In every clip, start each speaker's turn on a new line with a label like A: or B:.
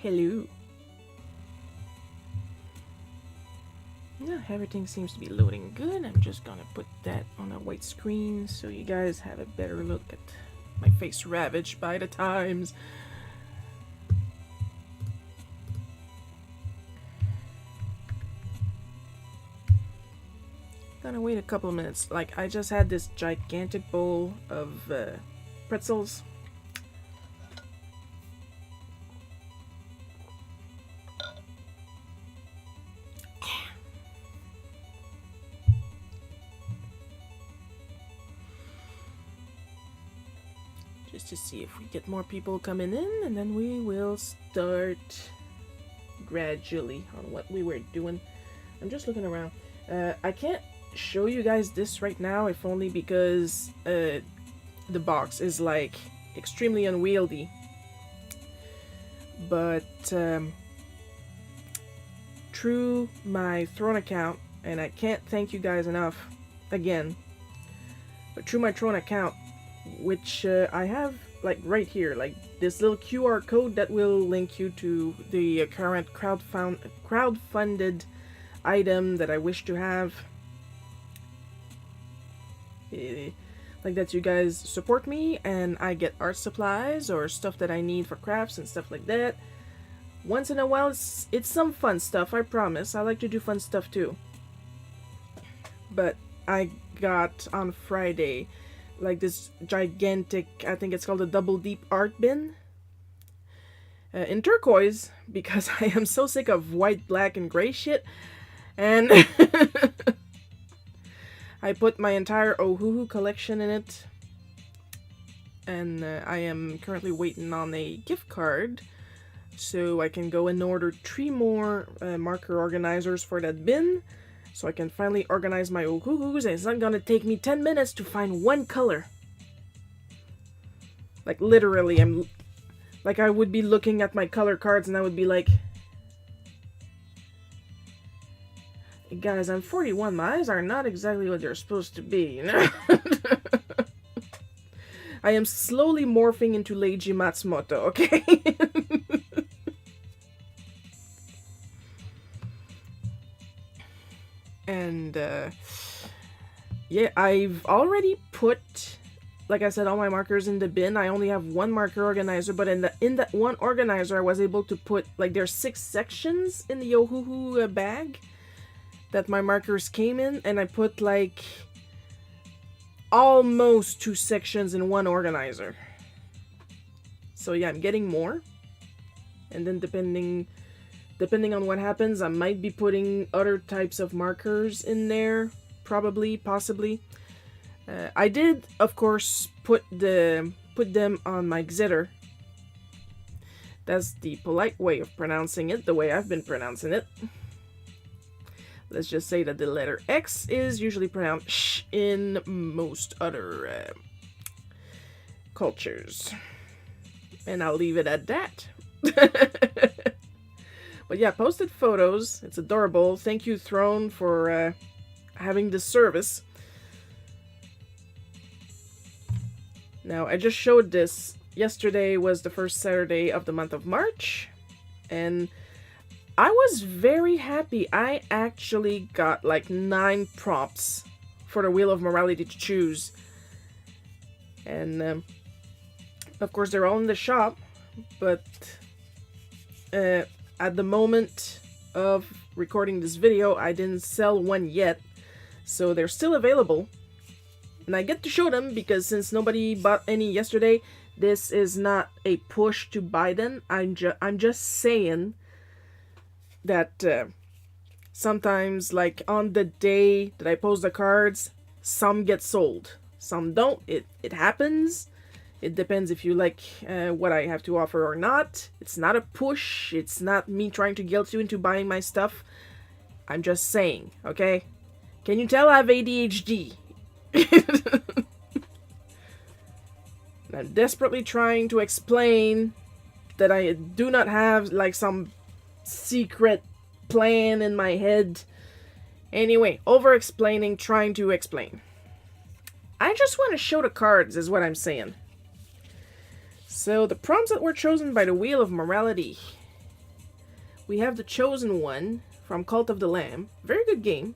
A: Hello. Yeah, everything seems to be loading good. I'm just gonna put that on a white screen so you guys have a better look at my face ravaged by the times. Gonna wait a couple of minutes. Like, I just had this gigantic bowl of pretzels. Just to see if we get more people coming in, and then we will start gradually on what we were doing. I'm just looking around. I can't show you guys this right now, if only because the box is like extremely unwieldy. But through my Throne account, and I can't thank you guys enough again, but through my Throne account, which I have like right here, like this little QR code that will link you to the current crowdfunded item that I wish to have. Like that you guys support me and I get art supplies or stuff that I need for crafts and stuff like that. Once in a while, it's some fun stuff, I promise. I like to do fun stuff too. But I got on Friday like this gigantic, I think it's called a double deep art bin in turquoise, because I am so sick of white, black, and gray shit. And I put my entire Ohuhu collection in it. And I am currently waiting on a gift card so I can go and order 3 more marker organizers for that bin, so I can finally organize my Ohuhus, and it's not gonna take me 10 minutes to find one color. Like, literally, I would be looking at my color cards and I would be like, guys, I'm 41, my eyes are not exactly what they're supposed to be, you know? I am slowly morphing into Leiji Matsumoto, okay? And, yeah, I've already put, like I said, all my markers in the bin. I only have 1 marker organizer, but in that one organizer, I was able to put, like, there's 6 sections in the Ohuhu bag that my markers came in, and I put, like, almost 2 sections in one organizer. So yeah, I'm getting more. And then depending on what happens, I might be putting other types of markers in there. Probably, possibly. I did, of course, put them on my Xitter That's the polite way of pronouncing it, the way I've been pronouncing it. Let's just say that the letter X is usually pronounced sh in most other cultures. And I'll leave it at that. But yeah, posted photos. It's adorable. Thank you, Throne, for having this service. Now, I just showed this. Yesterday was the first Saturday of the month of March. And I was very happy. I actually got like 9 prompts for the Wheel of Morality to choose. And, of course, they're all in the shop. But at the moment of recording this video, I didn't sell one yet. So they're still available. And I get to show them because since nobody bought any yesterday, this is not a push to buy them. I'm just saying that sometimes, like on the day that I post the cards, some get sold, some don't. It happens. It depends if you like what I have to offer or not. It's not a push. It's not me trying to guilt you into buying my stuff. I'm just saying, okay? Can you tell I have ADHD? I'm desperately trying to explain that I do not have like some secret plan in my head. Anyway, over-explaining, trying to explain. I just want to show the cards, is what I'm saying. So, the prompts that were chosen by the Wheel of Morality. We have the chosen one from Cult of the Lamb. Very good game.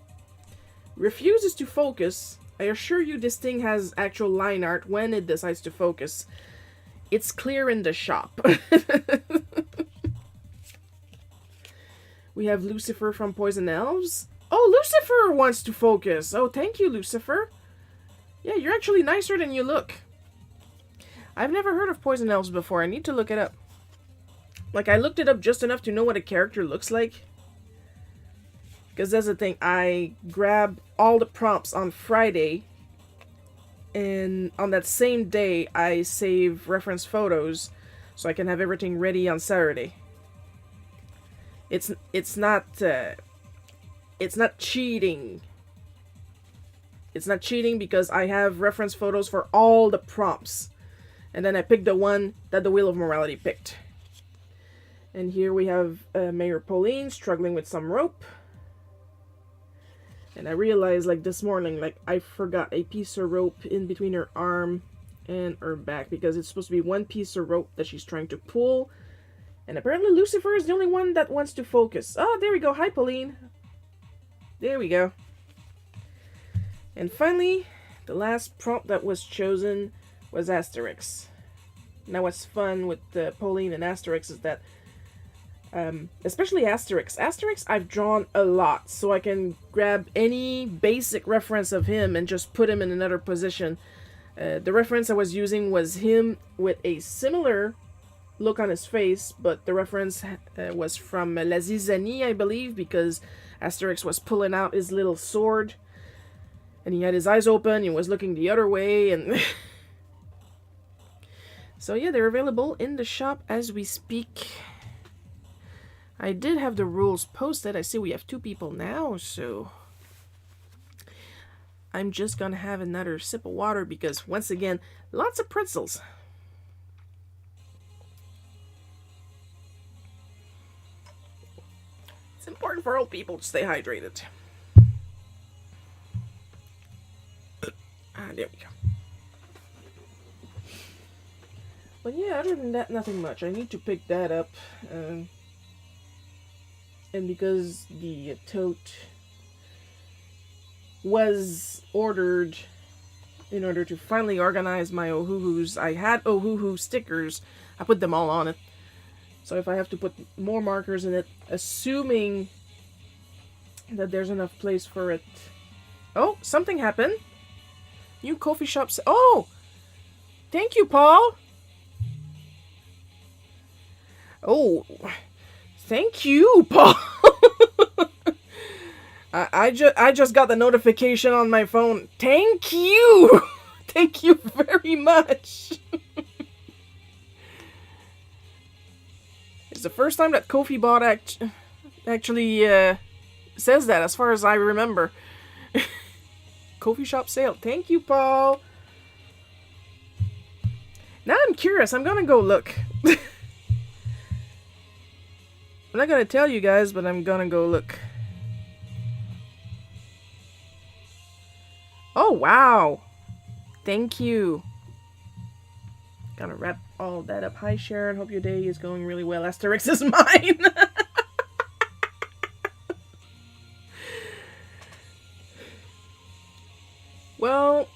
A: Refuses to focus. I assure you this thing has actual line art when it decides to focus. It's clear in the shop. We have Lucifer from Poison Elves. Oh, Lucifer wants to focus. Oh, thank you, Lucifer. Yeah, you're actually nicer than you look. I've never heard of Poison Elves before. I need to look it up. Like, I looked it up just enough to know what a character looks like. Because that's the thing. I grab all the prompts on Friday. And on that same day, I save reference photos. So I can have everything ready on Saturday. It's not cheating. It's not cheating because I have reference photos for all the prompts. And then I picked the one that the Wheel of Morality picked. And here we have Mayor Pauline struggling with some rope. And I realized, like, this morning, like, I forgot a piece of rope in between her arm and her back. Because it's supposed to be one piece of rope that she's trying to pull. And apparently Lucifer is the only one that wants to focus. Oh, there we go. Hi, Pauline. There we go. And finally, the last prompt that was chosen was Asterix. Now what's fun with Pauline and Asterix is that, especially Asterix. Asterix I've drawn a lot, so I can grab any basic reference of him and just put him in another position. The reference I was using was him with a similar look on his face, but the reference was from La Zizanie, I believe, because Asterix was pulling out his little sword, and he had his eyes open, he was looking the other way, and... So yeah, they're available in the shop as we speak. I did have the rules posted. I see we have 2 people now, so... I'm just gonna have another sip of water because, once again, lots of pretzels. It's important for old people to stay hydrated. There we go. But yeah, other than that, nothing much. I need to pick that up. And because the tote was ordered in order to finally organize my Ohuhus, I had Ohuhu stickers. I put them all on it. So if I have to put more markers in it, assuming that there's enough place for it. Oh, something happened. New coffee shops. Oh! Thank you, Paul! Oh, thank you, Paul. I just got the notification on my phone. Thank you. Thank you very much. It's the first time that Kofi Bot actually says that, as far as I remember. Kofi Shop sale. Thank you, Paul. Now I'm curious. I'm gonna go look. I'm not gonna tell you guys, but I'm gonna go look. Oh, wow. Thank you. Gonna wrap all that up. Hi, Sharon. Hope your day is going really well. Asterix is mine. Well,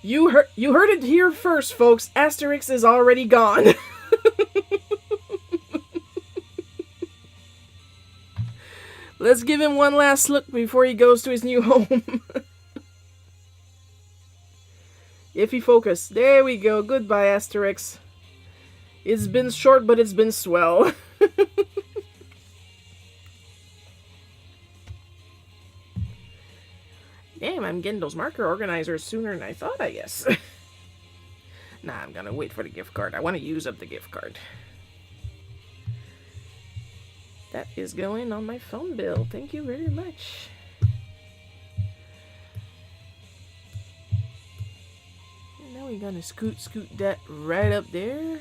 A: you heard it here first, folks. Asterix is already gone. Let's give him one last look before he goes to his new home. Iffy focus. There we go. Goodbye, Asterix. It's been short, but it's been swell. Damn, I'm getting those marker organizers sooner than I thought, I guess. Nah, I'm gonna wait for the gift card. I want to use up the gift card. That is going on my phone bill. Thank you very much. And now we're gonna scoot that right up there.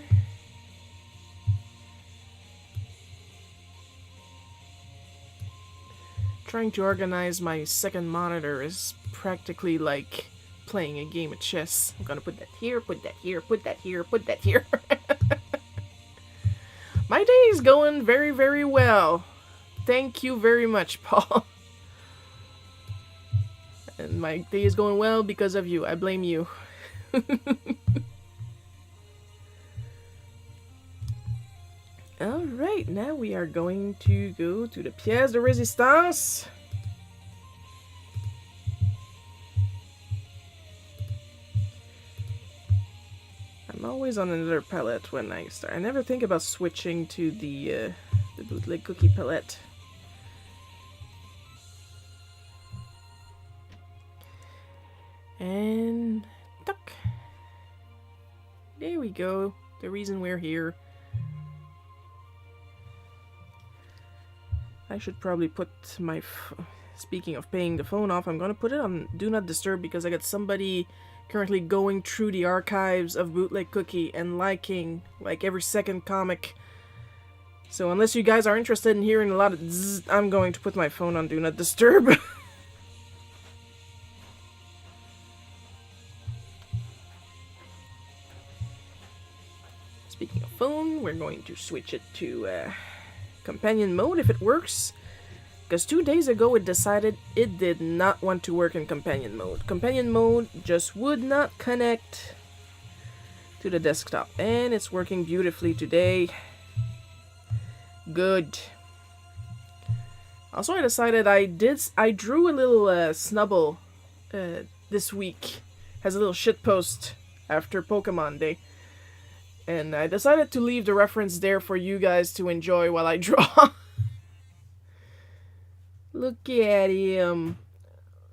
A: Trying to organize my second monitor is practically like playing a game of chess. I'm gonna put that here, put that here, put that here, put that here. My day is going very, very well. Thank you very much, Paul. And my day is going well because of you. I blame you. Alright, now we are going to go to the pièce de résistance. I'm always on another palette when I start. I never think about switching to the bootleg cookie palette. And tuck. There we go. The reason we're here. I should probably put my... Speaking of paying the phone off, I'm gonna put it on Do Not Disturb because I got somebody currently going through the archives of Bootleg Cookie and liking like every second comic. So unless you guys are interested in hearing a lot of zzz, I'm going to put my phone on Do Not Disturb. Speaking of phone, we're going to switch it to companion mode if it works. Because 2 days ago it decided it did not want to work in companion mode. Companion mode just would not connect to the desktop. And it's working beautifully today. Good. Also, I decided I drew a little snubble this week as a little shitpost after Pokemon Day. And I decided to leave the reference there for you guys to enjoy while I draw. Look at him.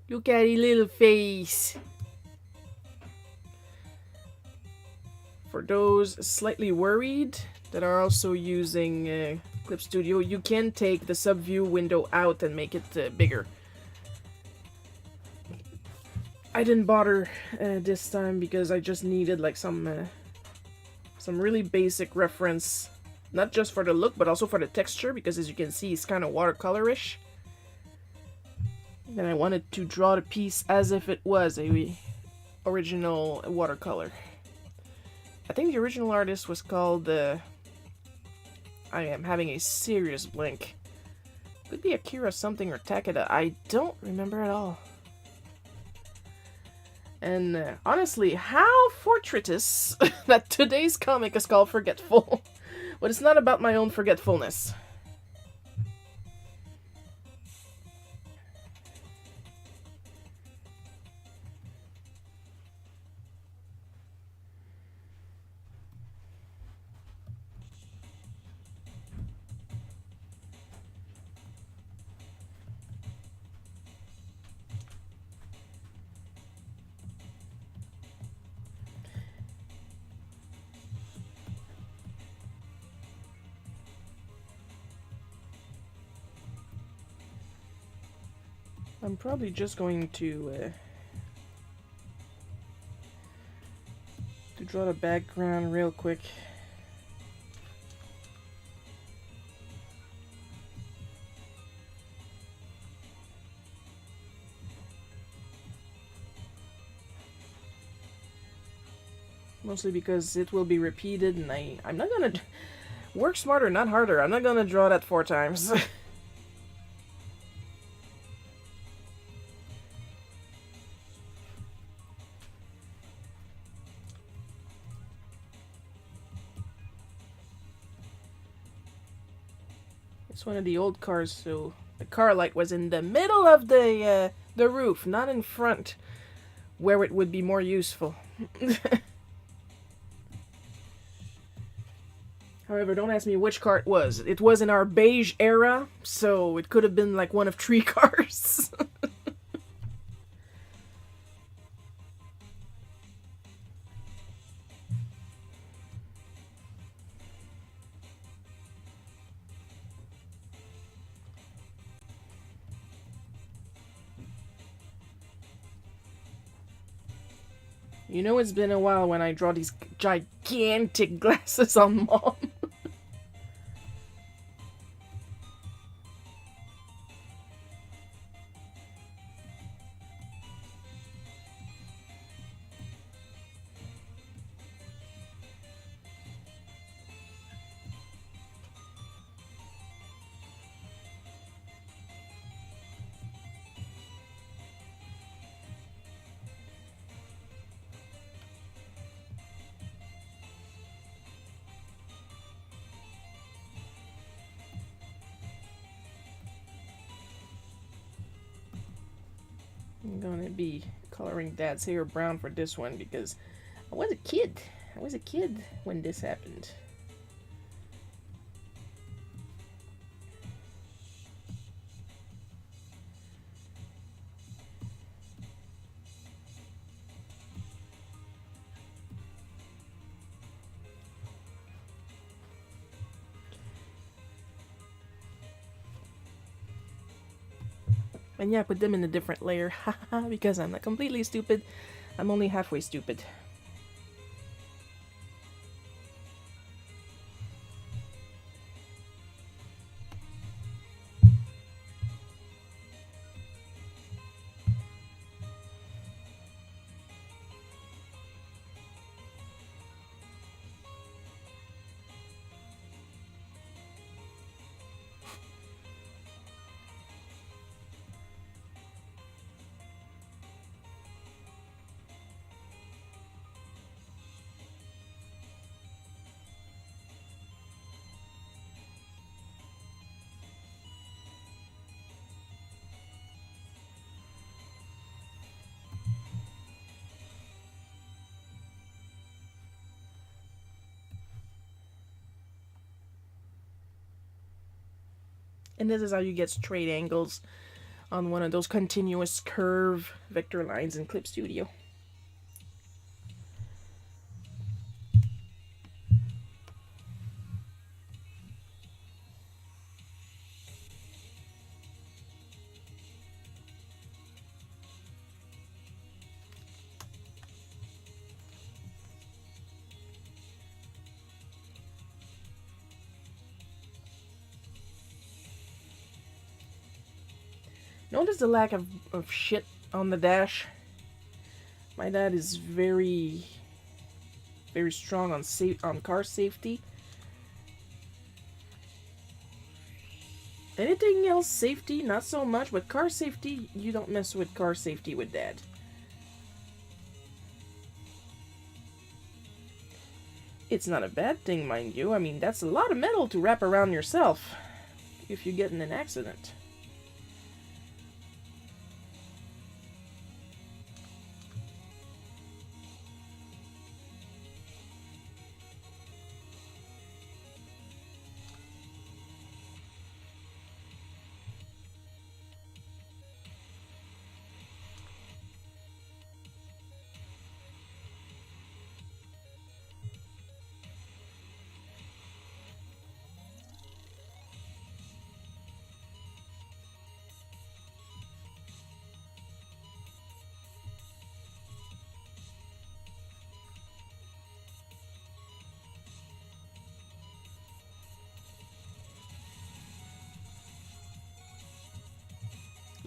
A: Look at his little face. For those slightly worried that are also using Clip Studio, you can take the sub-view window out and make it bigger. I didn't bother this time because I just needed like some really basic reference, not just for the look but also for the texture, because as you can see it's kind of watercolorish. And I wanted to draw the piece as if it was a original watercolor. I think the original artist was called I am having a serious blank. Could be Akira something or Takeda. I don't remember at all. And honestly, how fortuitous that today's comic is called Forgetful. But it's not about my own forgetfulness. I'm probably just going to draw the background real quick. Mostly because it will be repeated, and I'm not gonna work smarter, not harder. I'm not gonna draw that 4 times. It's one of the old cars, so the car light was in the middle of the roof, not in front, where it would be more useful. However, don't ask me which car it was. It was in our beige era, so it could have been like one of 3 cars. You know it's been a while when I draw these gigantic glasses on Mom. I'm gonna be coloring Dad's hair brown for this one because I was a kid. I was a kid when this happened. And yeah, put them in a different layer, haha, because I'm not completely stupid. I'm only halfway stupid. And this is how you get straight angles on one of those continuous curve vector lines in Clip Studio. Notice the lack of shit on the dash. My dad is very strong on car safety. Anything else safety, not so much, but car safety, you don't mess with car safety with Dad. It's not a bad thing, mind you. I mean, that's a lot of metal to wrap around yourself if you get in an accident.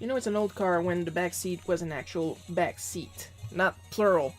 A: You know it's an old car when the back seat was an actual back seat, not plural.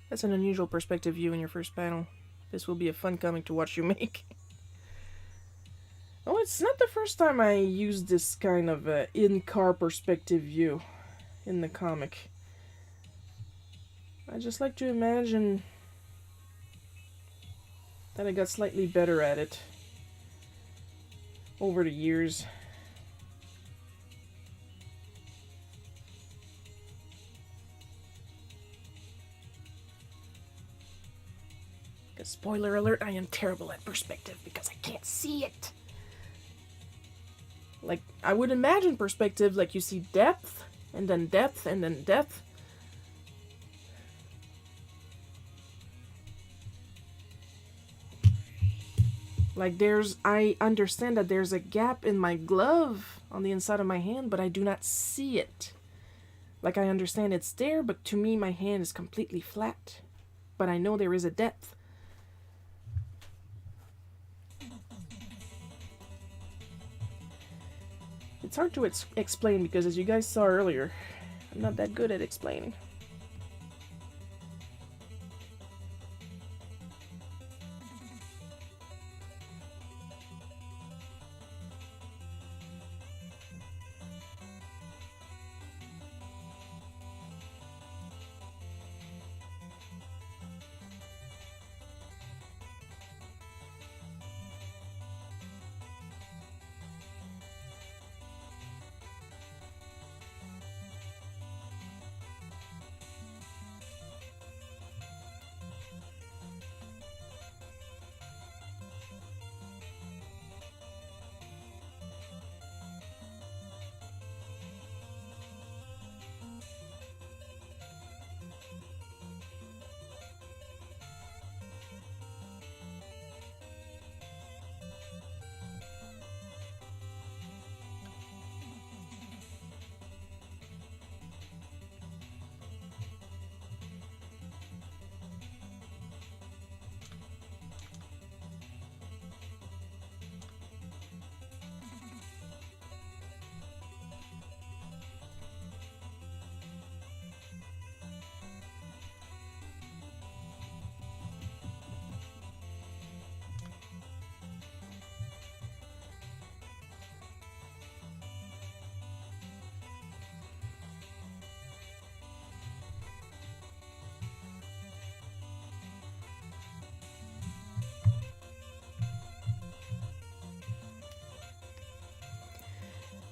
A: That's an unusual perspective view in your first panel. This will be a fun comic to watch you make. Oh, it's not the first time I used this kind of in-car perspective view in the comic. I just like to imagine that I got slightly better at it over the years. Spoiler alert, I am terrible at perspective because I can't see it. Like, I would imagine perspective like you see depth, and then depth, and then depth. Like I understand that there's a gap in my glove on the inside of my hand, but I do not see it. Like, I understand it's there, but to me my hand is completely flat. But I know there is a depth. It's hard to explain because, as you guys saw earlier, I'm not that good at explaining.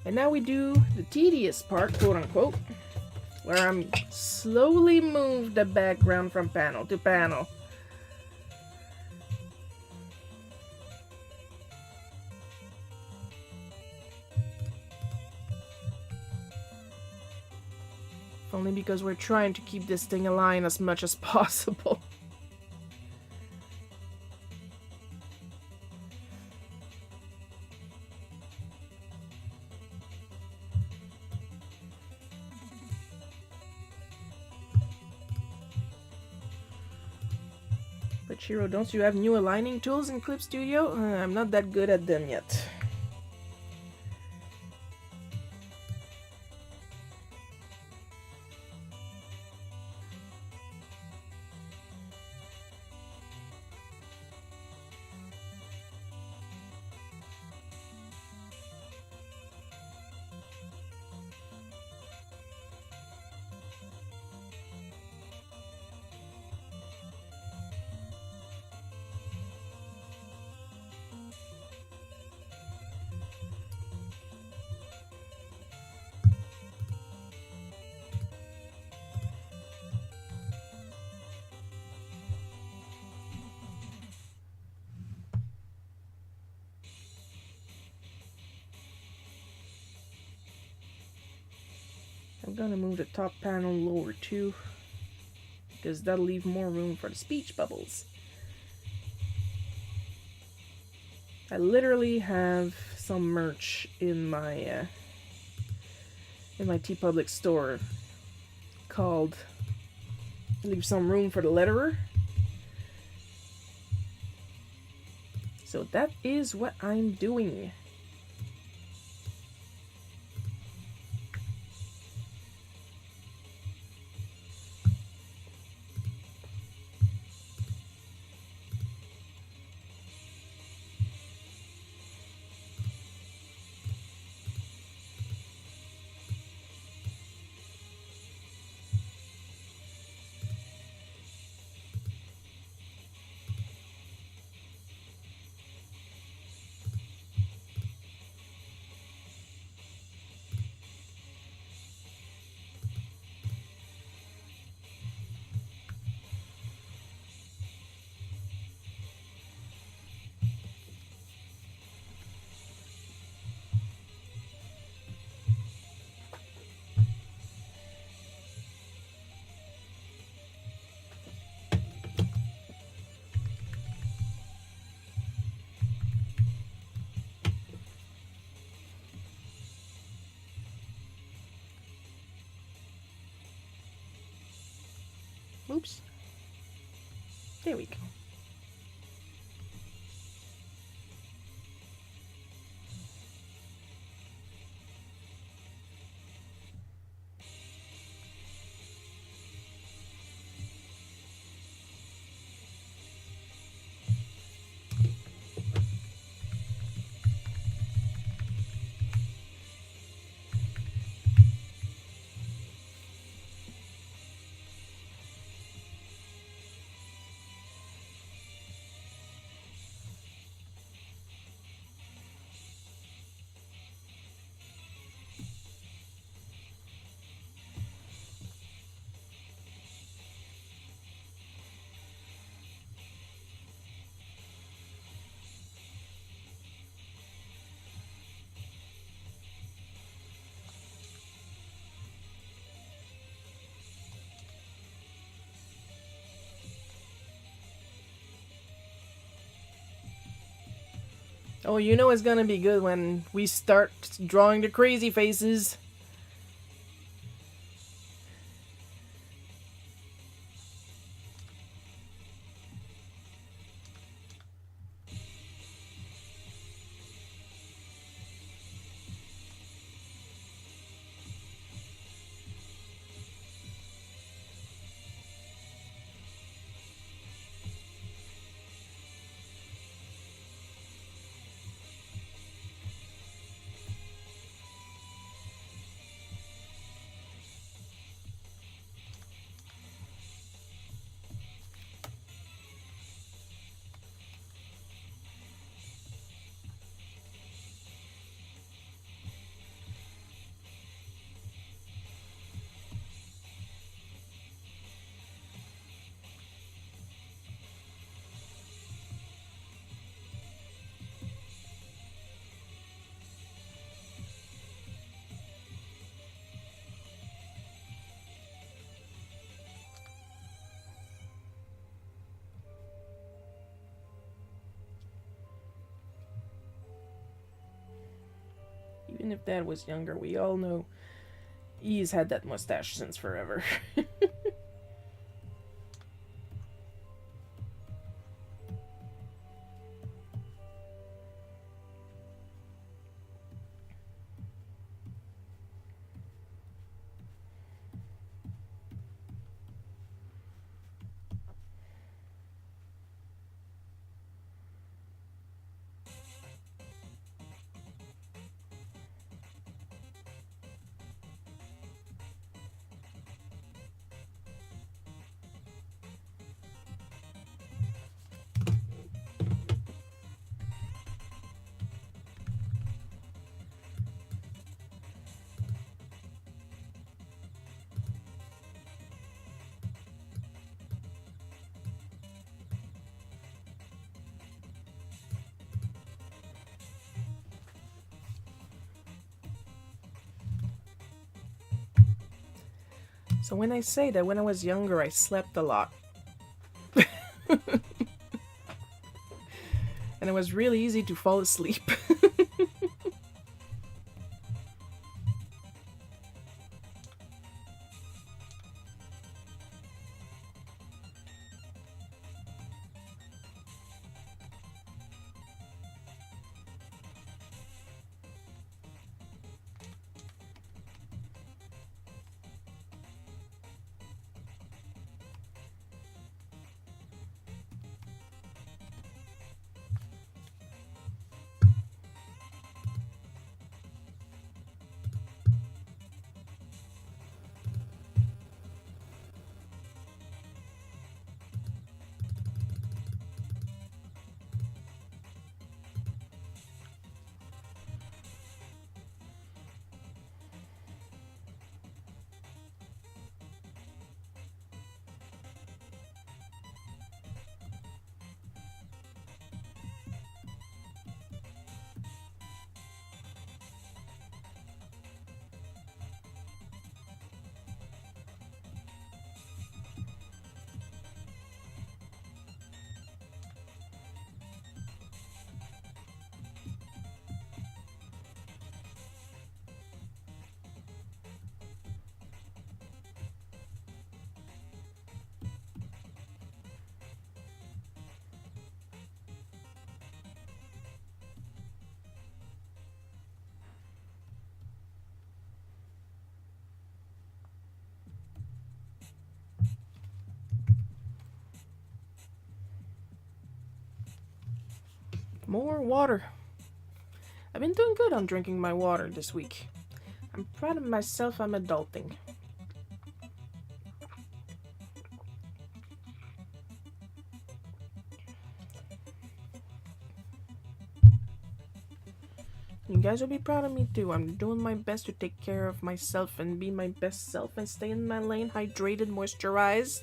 A: And now we do the tedious part, quote unquote, where I'm slowly move the background from panel to panel. Only because we're trying to keep this thing aligned as much as possible. But Shiro, don't you have new aligning tools in Clip Studio? I'm not that good at them yet. I'm gonna move the top panel lower too, because that'll leave more room for the speech bubbles. I literally have some merch in my TeePublic store called "Leave Some Room for the Letterer." So that is what I'm doing. Oops. There we go. Oh, you know it's gonna be good when we start drawing the crazy faces. Even if Dad was younger, we all know he's had that mustache since forever. So when I say that when I was younger I slept a lot. And it was really easy to fall asleep. More water. I've been doing good on drinking my water this week. I'm proud of myself, I'm adulting. You guys will be proud of me too. I'm doing my best to take care of myself and be my best self and stay in my lane, hydrated, moisturized.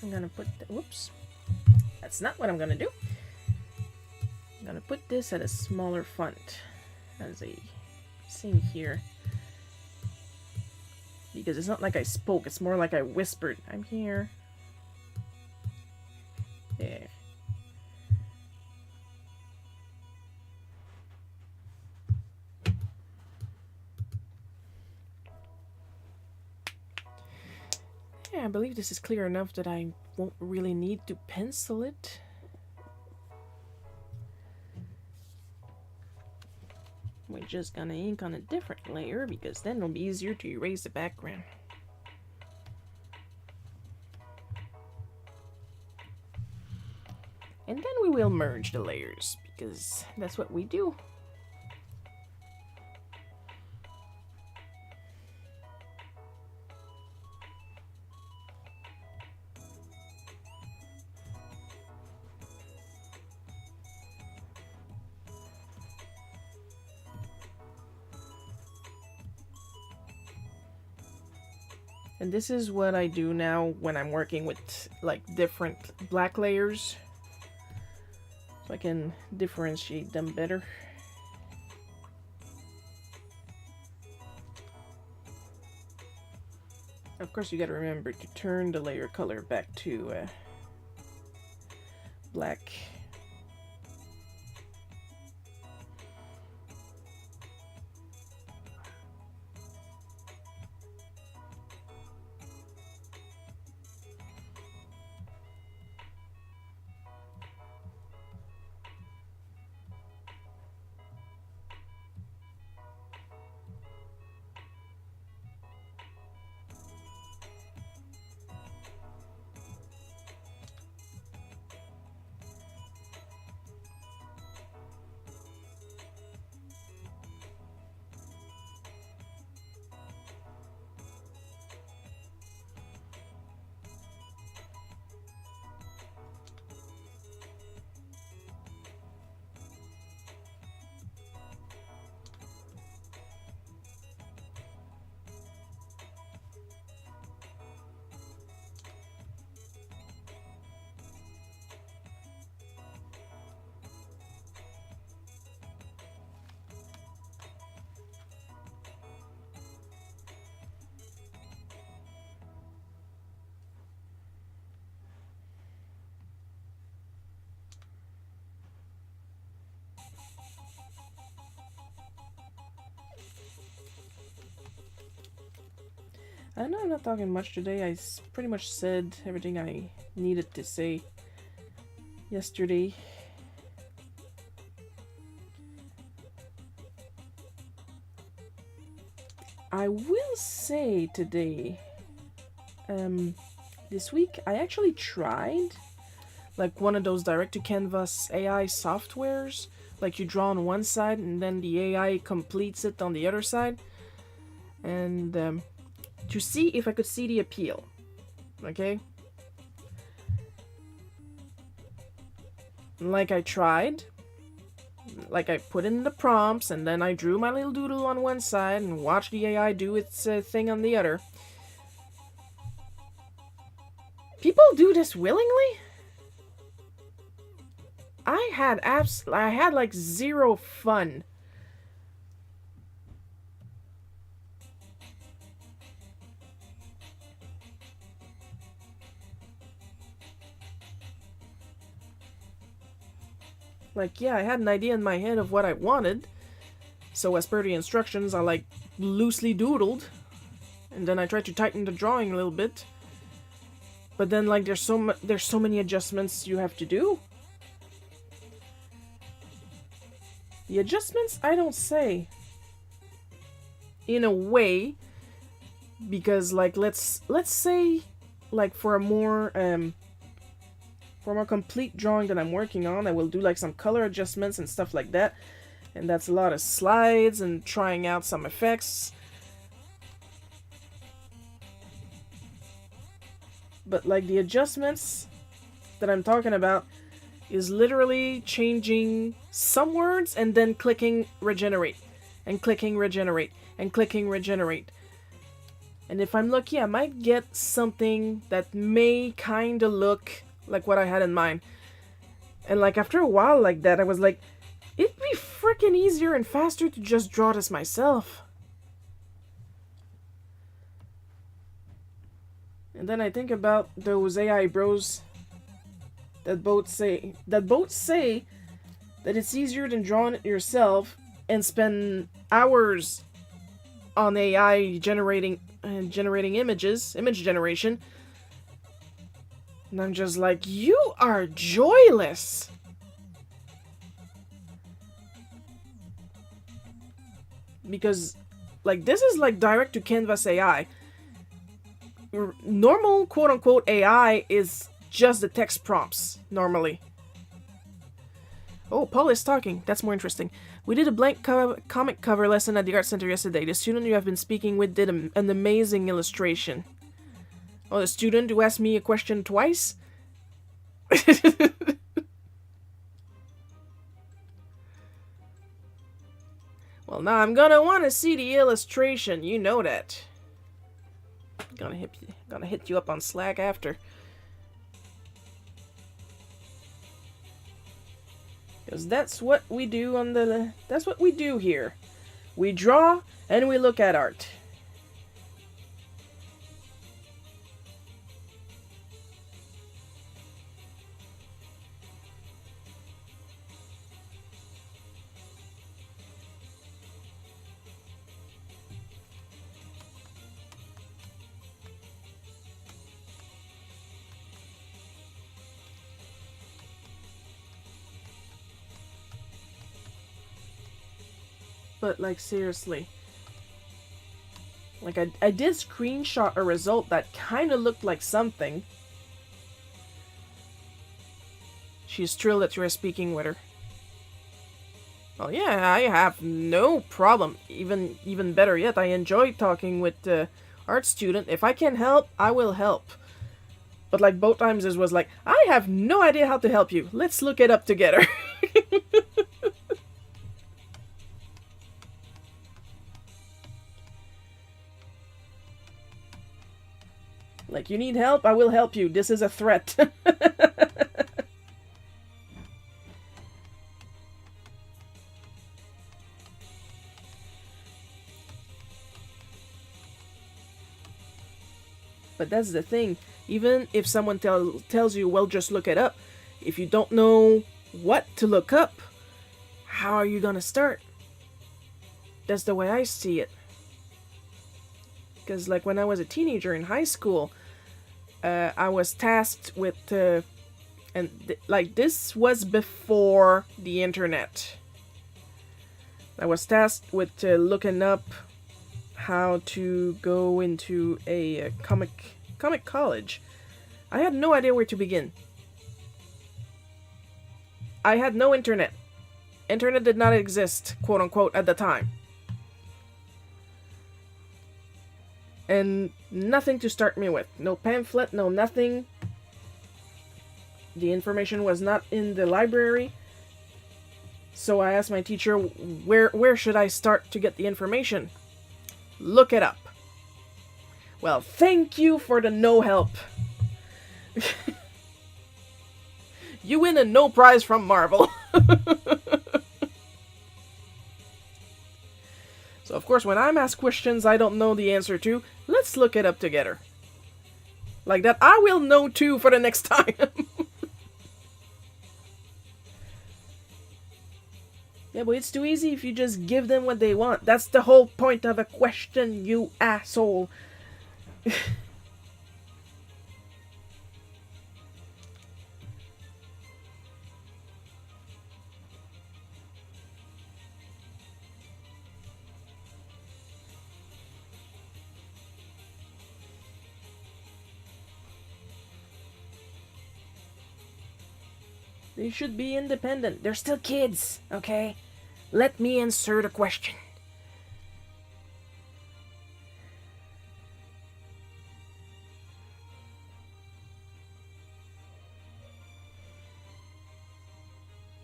A: I'm gonna put, whoops, that's not what I'm gonna do. I'm gonna put this at a smaller font, as a thing here. Because it's not like I spoke, it's more like I whispered. I'm here. There. Yeah, I believe this is clear enough that I won't really need to pencil it. We're just gonna ink on a different layer because then it'll be easier to erase the background. And then we will merge the layers because that's what we do. And this is what I do now when I'm working with like different black layers, so I can differentiate them better. Of course, you gotta remember to turn the layer color back to black. I know I'm not talking much today. I pretty much said everything I needed to say yesterday. I will say today, this week, I actually tried like one of those direct-to-canvas AI softwares. Like you draw on one side and then the AI completes it on the other side. And to see if I could see the appeal. Okay? Like I tried. Like I put in the prompts and then I drew my little doodle on one side and watched the AI do its thing on the other. People do this willingly? I had like zero fun. Like, yeah, I had an idea in my head of what I wanted. So as per the instructions, I like loosely doodled. And then I tried to tighten the drawing a little bit. But then like there's so many adjustments you have to do. The adjustments I don't say. In a way, because like let's say like for a more complete drawing that I'm working on, I will do like some color adjustments and stuff like that. And that's a lot of slides and trying out some effects. But like the adjustments that I'm talking about is literally changing some words and then clicking regenerate. And clicking regenerate. And clicking regenerate. And if I'm lucky, I might get something that may kind of look like what I had in mind. And like after a while like that, I was like, it'd be freaking easier and faster to just draw this myself. And then I think about those AI bros that both say that it's easier than drawing it yourself and spend hours on AI generating image generation. And I'm just like, you are joyless. Because like this is like direct to canvas AI. Normal quote unquote AI is just the text prompts normally. Oh, Paul is talking. That's more interesting. We did a blank comic cover lesson at the art center yesterday. The student you have been speaking with did an amazing illustration. Oh, the student who asked me a question twice? Well, now I'm gonna want to see the illustration. You know that. Gonna hit you up on Slack after. Because that's what we do that's what we do here. We draw and we look at art. But like seriously, like I did screenshot a result that kind of looked like something. She's thrilled that you are speaking with her. Well, yeah, I have no problem. Even better yet, I enjoy talking with the art student. If I can help, I will help. But like both times it was like, I have no idea how to help you. Let's look it up together. Like, you need help? I will help you. This is a threat. But that's the thing. Even if someone tells you, well, just look it up. If you don't know what to look up, how are you gonna start? That's the way I see it. Because, like, when I was a teenager in high school, I was tasked with, like, this was before the internet. I was tasked with looking up how to go into a comic college. I had no idea where to begin. I had no internet. Internet did not exist, quote unquote, at the time. And nothing to start me with. No pamphlet, no nothing. The information was not in the library. So I asked my teacher, where should I start to get the information? Look it up. Well, thank you for the no help. You win a no prize from Marvel. So, of course, when I'm asked questions I don't know the answer to, let's look it up together. Like that, I will know too for the next time. Yeah, but it's too easy if you just give them what they want. That's the whole point of a question, you asshole. They should be independent. They're still kids, okay? Let me answer the question.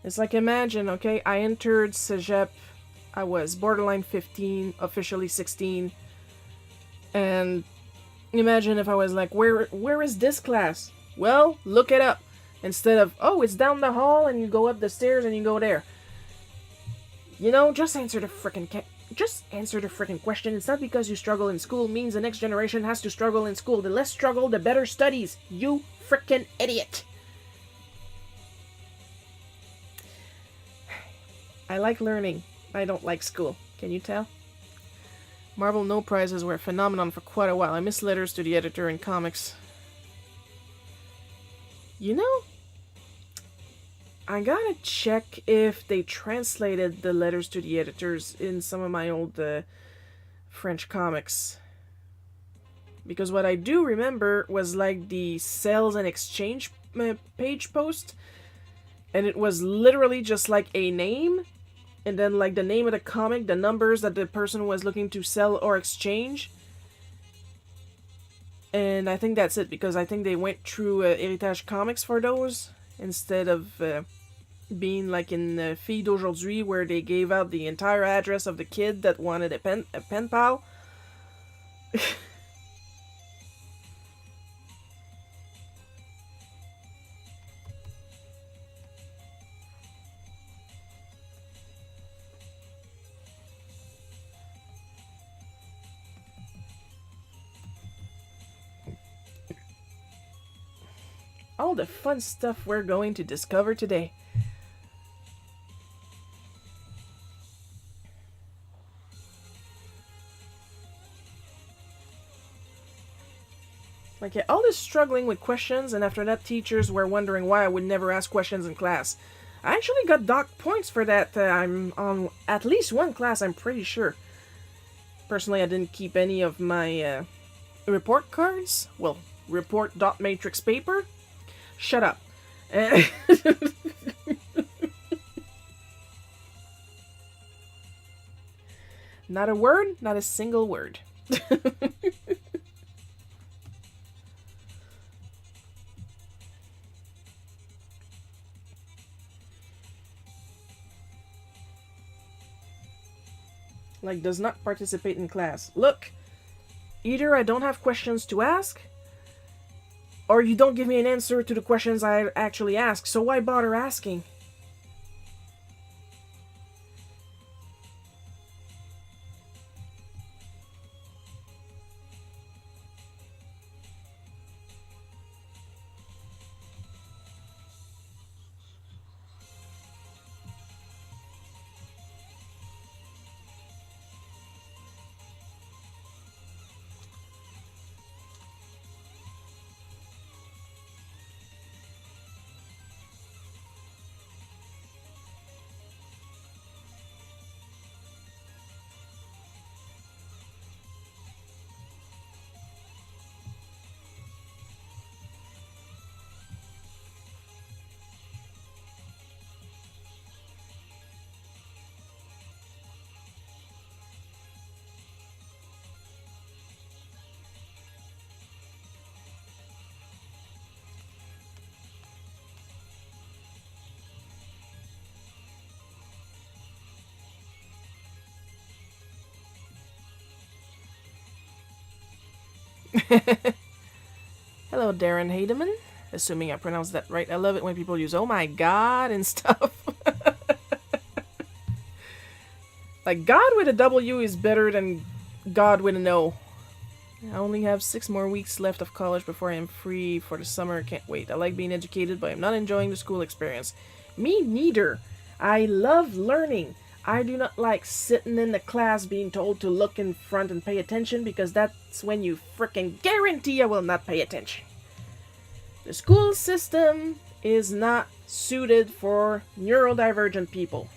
A: It's like, imagine, okay, I entered Cégep, I was borderline 15, officially 16, and Imagine if I was like, where is this class? Well, look it up. Instead of, oh, it's down the hall and you go up the stairs and you go there. You know, just answer the frickin' question. It's not because you struggle in school means the next generation has to struggle in school. The less struggle, the better studies. You frickin' idiot. I like learning. I don't like school. Can you tell? Marvel No Prizes were a phenomenon for quite a while. I miss letters to the editor in comics. You know, I gotta check if they translated the letters to the editors in some of my old French comics. Because what I do remember was like the sales and exchange page post, and it was literally just like a name, and then like the name of the comic, the numbers that the person was looking to sell or exchange. And I think that's it, because I think they went through Héritage Comics for those, instead of being like in Fille d'Aujourd'hui, where they gave out the entire address of the kid that wanted a pen pal. All the fun stuff we're going to discover today. Like, yeah, all this struggling with questions, and after that teachers were wondering why I would never ask questions in class. I actually got docked points for that. I'm on at least one class, I'm pretty sure. Personally, I didn't keep any of my report cards. Well, report dot matrix paper. Shut up. Not a word, not a single word. Like, does not participate in class. Look, either I don't have questions to ask, or you don't give me an answer to the questions I actually ask, so why bother asking? Hello, Darren Hademan. Assuming I pronounced that right. I love it when people use "oh my god" and stuff. Like, God with a W is better than God with an O. I only have 6 more weeks left of college before I am free for the summer. Can't wait. I like being educated, but I'm not enjoying the school experience. Me neither. I love learning. I do not like sitting in the class being told to look in front and pay attention, because that's when you frickin' guarantee I will not pay attention. The school system is not suited for neurodivergent people.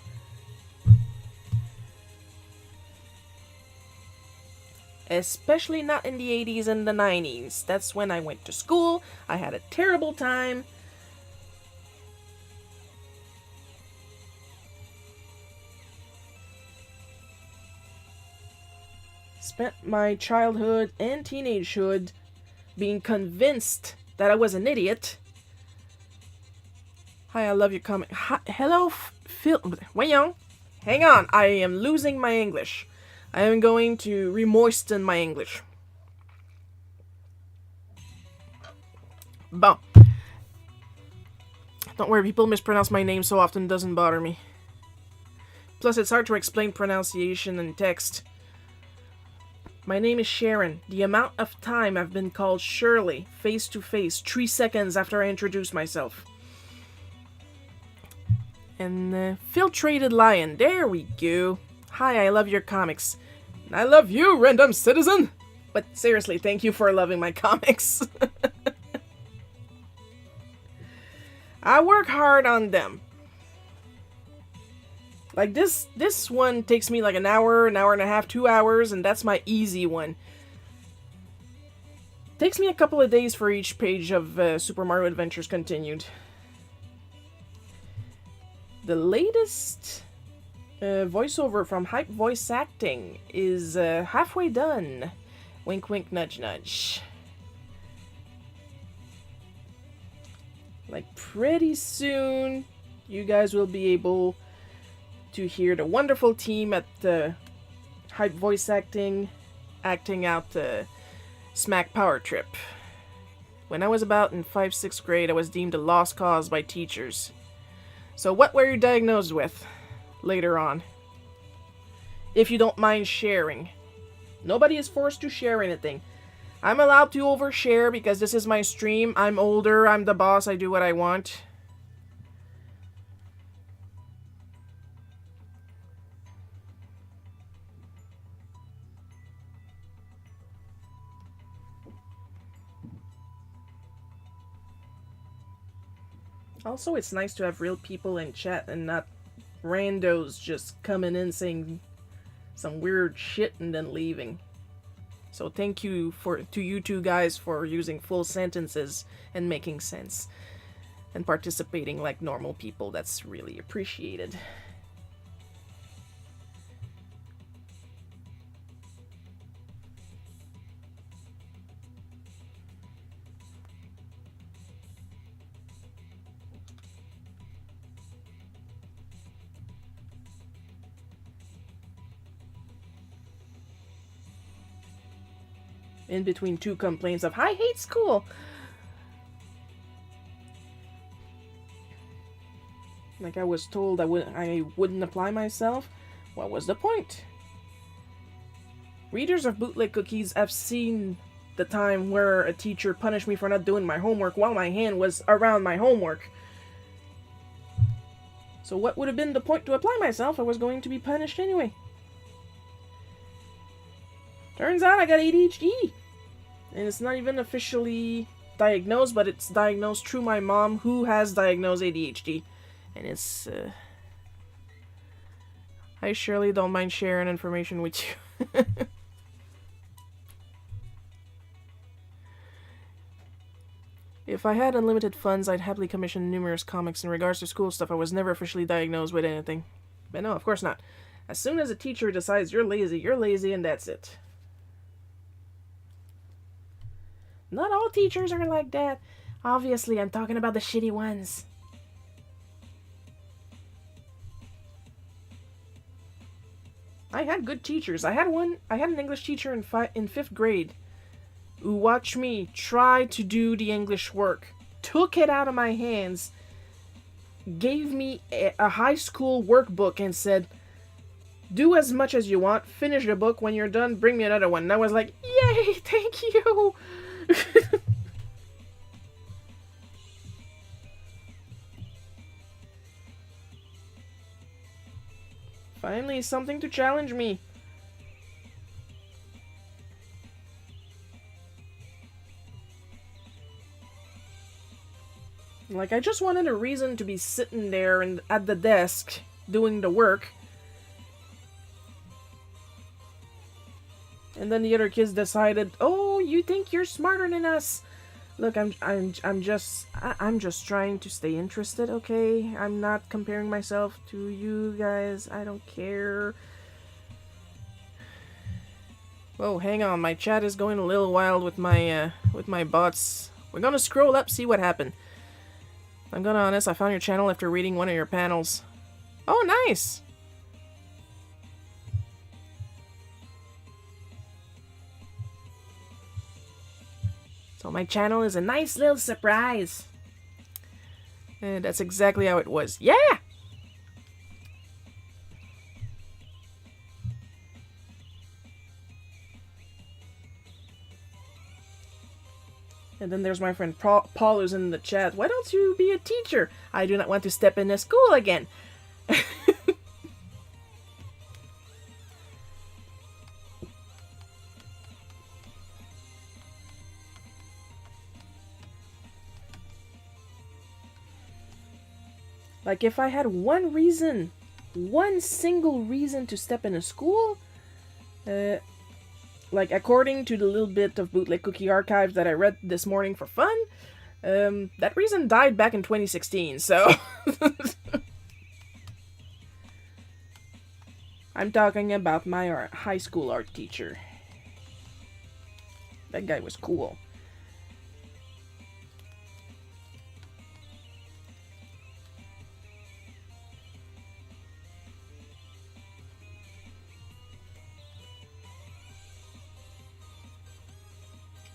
A: Especially not in the 80s and the 90s. That's when I went to school. I had a terrible time. Spent my childhood and teenagehood being convinced that I was an idiot. Hi, I love your comment. Hi, hello, Phil. Voyons. Hang on, I am losing my English. I am going to remoisten my English. Bon. Don't worry, people mispronounce my name so often, it doesn't bother me. Plus, it's hard to explain pronunciation in text. My name is Sharon. The amount of time I've been called Shirley, face to face, 3 seconds after I introduce myself. And, Filtrated Lion, there we go. Hi, I love your comics. I love you, random citizen! But seriously, thank you for loving my comics. I work hard on them. Like this one takes me like an hour and a half, 2 hours, and that's my easy one. Takes me a couple of days for each page of Super Mario Adventures Continued. The latest voiceover from Hype Voice Acting is halfway done. Wink, wink, nudge, nudge. Like pretty soon, you guys will be able to hear the wonderful team at Hype Voice Acting acting out Smack Power Trip. When I was about in 5th, 6th grade, I was deemed a lost cause by teachers. So what were you diagnosed with later on? If you don't mind sharing. Nobody is forced to share anything. I'm allowed to overshare because this is my stream. I'm older, I'm the boss, I do what I want. Also, it's nice to have real people in chat and not randos just coming in saying some weird shit and then leaving. So thank you to you two guys for using full sentences and making sense. And participating like normal people. That's really appreciated. In between 2 complaints of, I hate school! Like I was told I wouldn't apply myself. What was the point? Readers of Bootleg cookies have seen the time where a teacher punished me for not doing my homework while my hand was around my homework. So what would have been the point to apply myself? I was going to be punished anyway. Turns out I got ADHD. And it's not even officially diagnosed, but it's diagnosed through my mom, who has diagnosed ADHD. And it's, I surely don't mind sharing information with you. If I had unlimited funds, I'd happily commission numerous comics in regards to school stuff. I was never officially diagnosed with anything. But no, of course not. As soon as a teacher decides you're lazy, and that's it. Not all teachers are like that. Obviously, I'm talking about the shitty ones. I had good teachers. I had an English teacher in 5th grade who watched me try to do the English work, took it out of my hands, gave me a high school workbook and said, do as much as you want, finish the book, when you're done, bring me another one. And I was like, yay, thank you! Finally, something to challenge me. Like, I just wanted a reason to be sitting there and at the desk doing the work. And then the other kids decided, "Oh, you think you're smarter than us?" Look, I'm just trying to stay interested, okay? I'm not comparing myself to you guys. I don't care. Whoa, hang on. My chat is going a little wild with my bots. We're gonna scroll up, see what happened. I'm gonna be honest, I found your channel after reading one of your panels. Oh, nice! So my channel is a nice little surprise. And that's exactly how it was. Yeah! And then there's my friend Paul who's in the chat. Why don't you be a teacher? I do not want to step into school again. Like, if I had one reason, one single reason to step into school, like, according to the little bit of Bootleg Cookie Archives that I read this morning for fun, that reason died back in 2016, so... I'm talking about my high school art teacher. That guy was cool.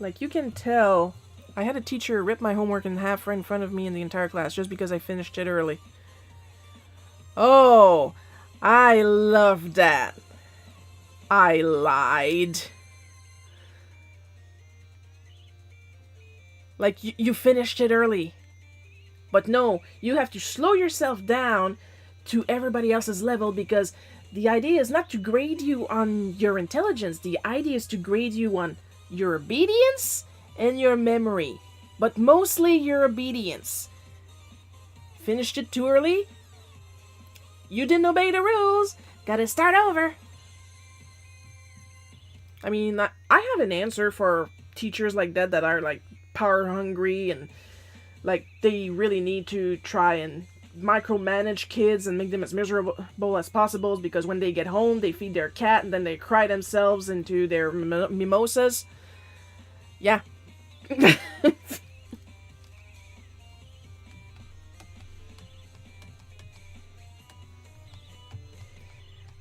A: Like, you can tell, I had a teacher rip my homework in half right in front of me in the entire class just because I finished it early. Oh, I love that. I lied. Like, you finished it early. But no, you have to slow yourself down to everybody else's level, because the idea is not to grade you on your intelligence. The idea is to grade you on your obedience and your memory, but mostly your obedience. Finished it too early? You didn't obey the rules. Gotta start over. I mean, I have an answer for teachers like that are like power hungry and like they really need to try and micromanage kids and make them as miserable as possible, because when they get home they feed their cat and then they cry themselves into their mimosas. Yeah.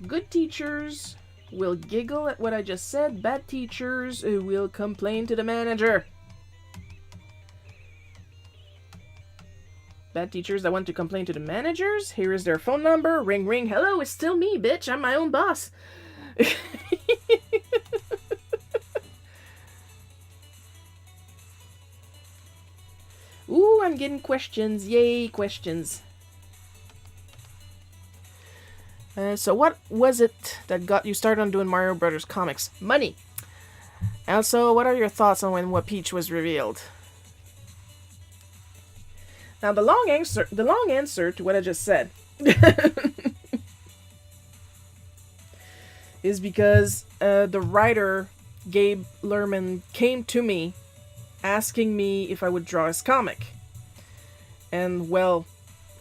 A: Good teachers will giggle at what I just said. Bad teachers will complain to the manager. Bad teachers that want to complain to the managers, here is their phone number. Ring, ring. Hello, it's still me, bitch. I'm my own boss. Ooh, I'm getting questions. Yay, questions. So what was it that got you started on doing Mario Brothers comics? Money. Also, what are your thoughts on when Peach was revealed? Now, the long answer to what I just said is because the writer, Gabe Lerman, came to me asking me if I would draw his comic. And, well,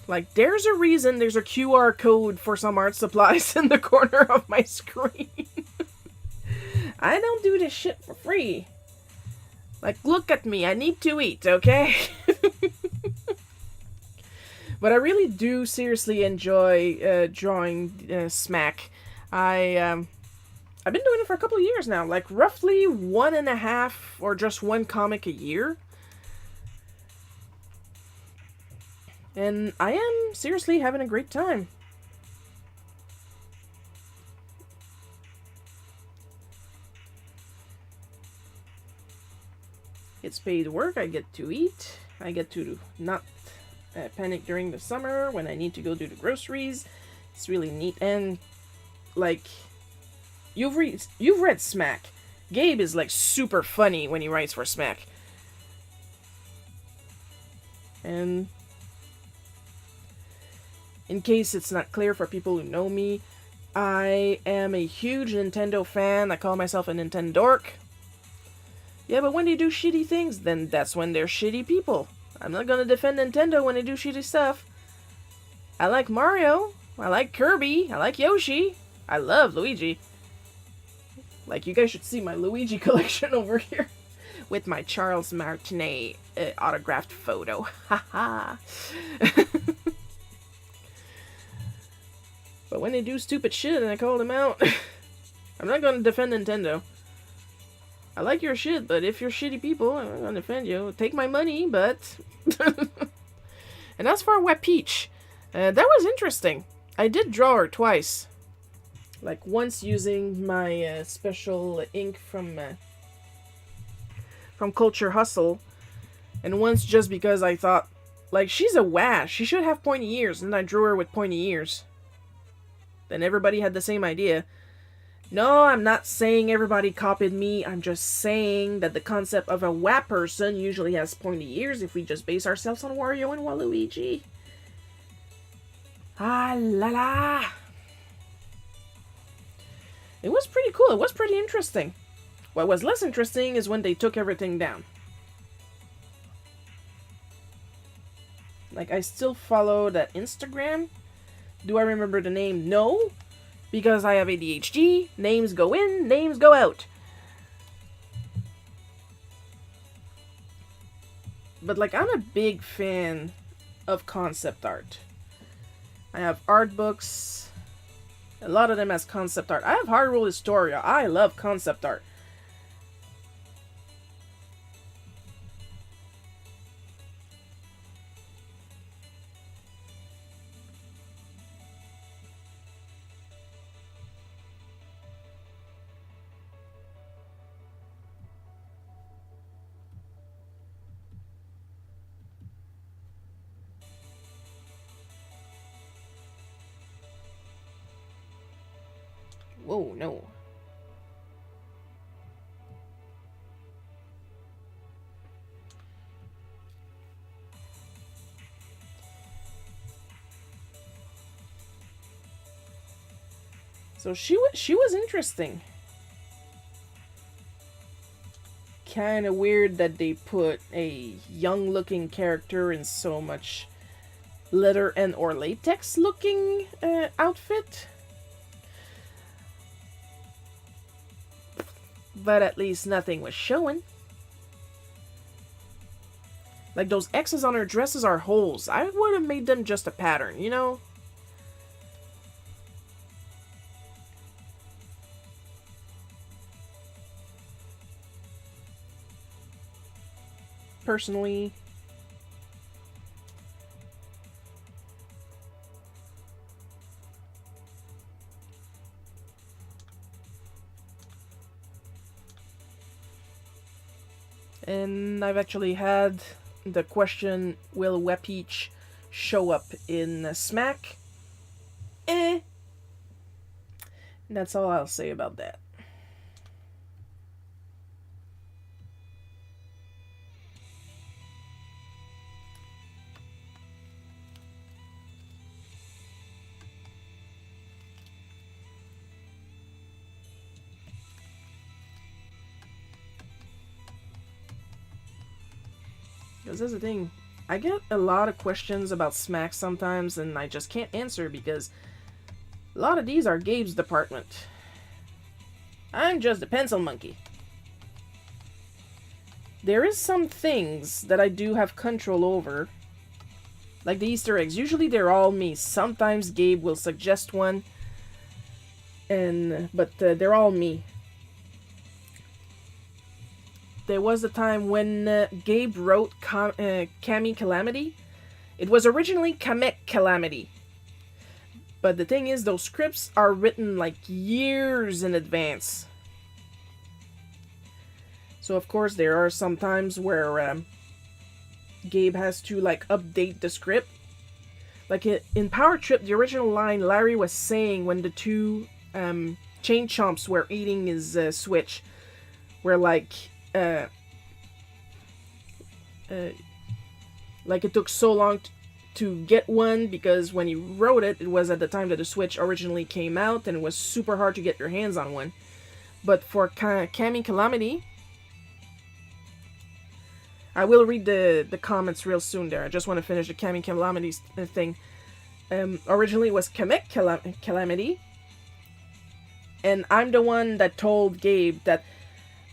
A: like, there's a reason there's a QR code for some art supplies in the corner of my screen. I don't do this shit for free. Like, look at me, I need to eat, okay? But I really do seriously enjoy drawing Smack. I've been doing it for a couple of years now, like roughly 1.5 or just one comic a year. And I am seriously having a great time. It's paid work, I get to eat, I get to not panic during the summer when I need to go do the groceries. It's really neat. And like, you've read Smack. Gabe is like super funny when he writes for Smack. And in case it's not clear for people who know me, I am a huge Nintendo fan. I call myself a Nintendork. Yeah, but when they do shitty things, then that's when they're shitty people. I'm not gonna defend Nintendo when they do shitty stuff. I like Mario. I like Kirby. I like Yoshi. I love Luigi. Like, you guys should see my Luigi collection over here. With my Charles Martinet autographed photo. Haha. But when they do stupid shit and I call them out, I'm not gonna defend Nintendo. I like your shit, but if you're shitty people, I'm not gonna offend you. Take my money, but... And as for Wet Peach, that was interesting. I did draw her twice. Like, once using my special ink from Culture Hustle, and once just because I thought, like, she's a wash. She should have pointy ears, and I drew her with pointy ears. Then everybody had the same idea. No, I'm not saying everybody copied me. I'm just saying that the concept of a WAP person usually has pointy ears if we just base ourselves on Wario and Waluigi. Ah la la. It was pretty cool. It was pretty interesting. What was less interesting is when they took everything down. Like, I still follow that Instagram. Do I remember the name? No. Because I have ADHD, names go in, names go out. But, like, I'm a big fan of concept art. I have art books. A lot of them as concept art. I have Hyrule Historia. I love concept art. Whoa, no. So she was interesting. Kind of weird that they put a young-looking character in so much leather and or latex-looking outfit. But at least nothing was showing. Like, those X's on her dresses are holes. I would have made them just a pattern, you know? Personally. And I've actually had the question, will Wet Peach show up in Smack? That's all I'll say about that. Because that's the thing. I get a lot of questions about Smack sometimes, and I just can't answer because a lot of these are Gabe's department. I'm just a pencil monkey. There is some things that I do have control over. Like the Easter eggs. Usually they're all me. Sometimes Gabe will suggest one. But they're all me. There was a time when Gabe wrote Kami Calamity. It was originally Kamek Calamity. But the thing is, those scripts are written like years in advance. So of course there are some times where Gabe has to like update the script. Like in Power Trip, the original line Larry was saying when the two Chain Chomps were eating his Switch, where like it took so long to get one because when he wrote it, it was at the time that the Switch originally came out and it was super hard to get your hands on one. But for Kami Calamity, I will read the comments real soon there. I just want to finish the Kami Calamity thing. Originally it was Kamek Calamity, and I'm the one that told Gabe that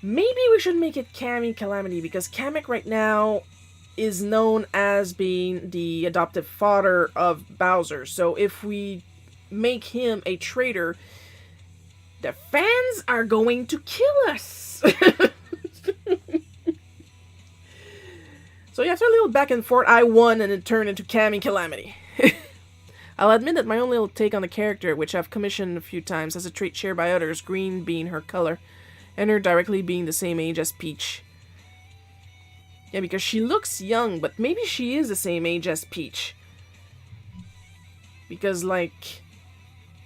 A: maybe we should make it Kami Calamity, because Kamek right now is known as being the adoptive father of Bowser. So if we make him a traitor, the fans are going to kill us. So yeah, after a little back and forth, I won and it turned into Cammy Calamity. I'll admit that my own little take on the character, which I've commissioned a few times, has a trait shared by others, green being her color, and her directly being the same age as Peach. Yeah, because she looks young, but maybe she is the same age as Peach. Because, like,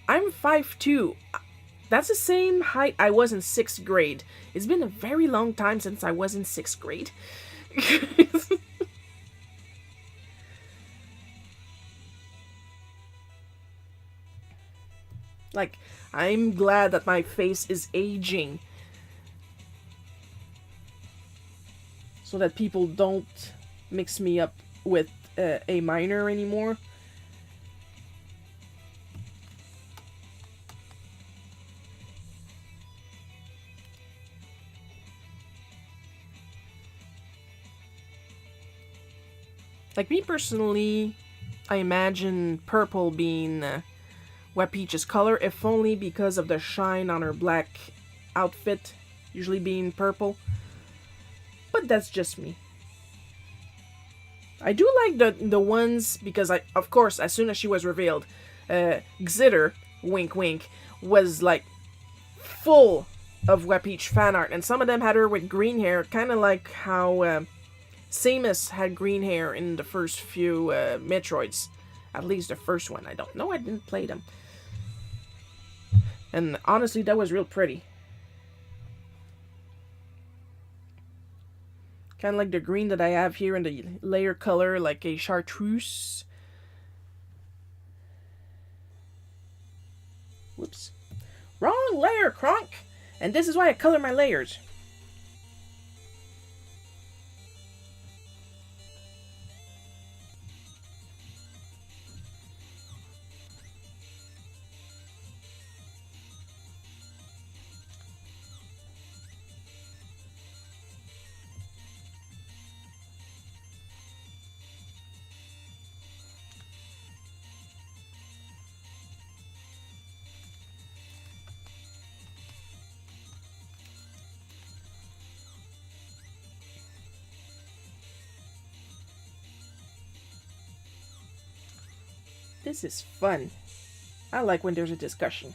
A: I'm 5'2". That's the same height I was in 6th grade. It's been a very long time since I was in 6th grade. Like, I'm glad that my face is aging. So that people don't mix me up with a minor anymore. Like, me personally, I imagine purple being Wet Peach's color, if only because of the shine on her black outfit, usually being purple. But that's just me. I do like the ones, because of course, as soon as she was revealed, Xitter, wink wink, was like full of Wet Peach fan art, and some of them had her with green hair, kind of like how Samus had green hair in the first few Metroids. At least the first one. I don't know, I didn't play them. And honestly, that was real pretty. Kind of like the green that I have here in the layer color, like a chartreuse. Whoops. Wrong layer, Kronk! And this is why I color my layers. This is fun. I like when there's a discussion.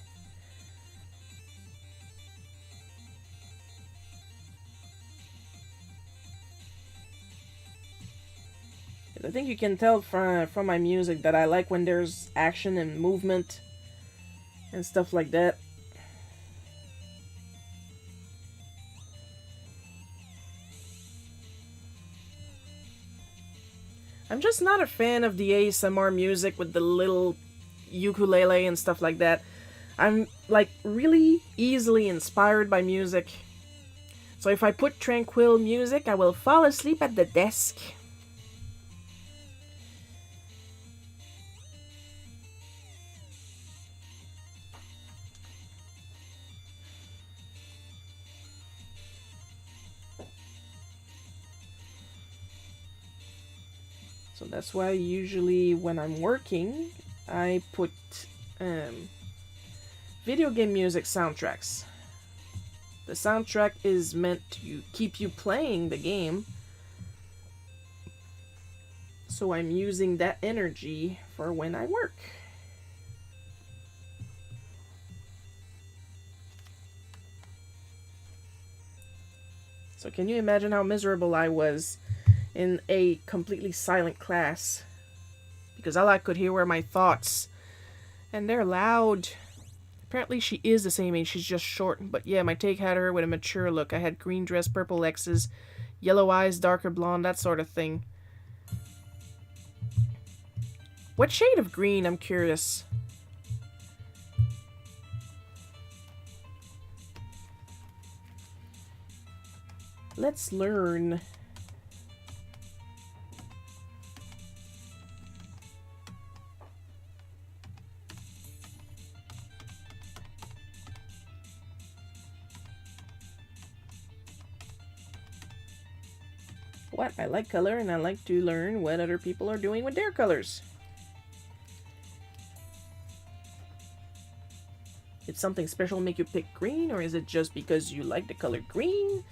A: I think you can tell from my music that I like when there's action and movement and stuff like that. I'm just not a fan of the ASMR music with the little ukulele and stuff like that. I'm like really easily inspired by music. So if I put tranquil music, I will fall asleep at the desk. So that's why usually when I'm working, I put video game music soundtracks. The soundtrack is meant to keep you playing the game. So I'm using that energy for when I work. So can you imagine how miserable I was in a completely silent class? Because all I could hear were my thoughts. And they're loud. Apparently she is the same age, she's just short. But yeah, my take had her with a mature look. I had green dress, purple X's, yellow eyes, darker blonde, that sort of thing. What shade of green, I'm curious. Let's learn. What? I like color and I like to learn what other people are doing with their colors. Did something special make you pick green, or is it just because you like the color green?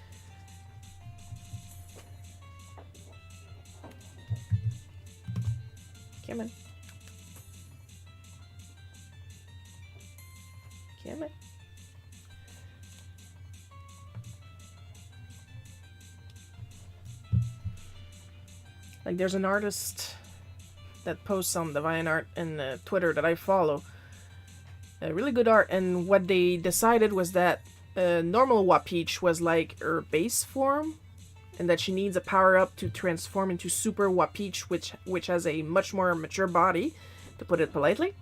A: Come on. Come on. Like, there's an artist that posts on DeviantArt and Twitter that I follow. Really good art, and what they decided was that normal Wapeach was like her base form, and that she needs a power-up to transform into Super Wapeach, which has a much more mature body, to put it politely.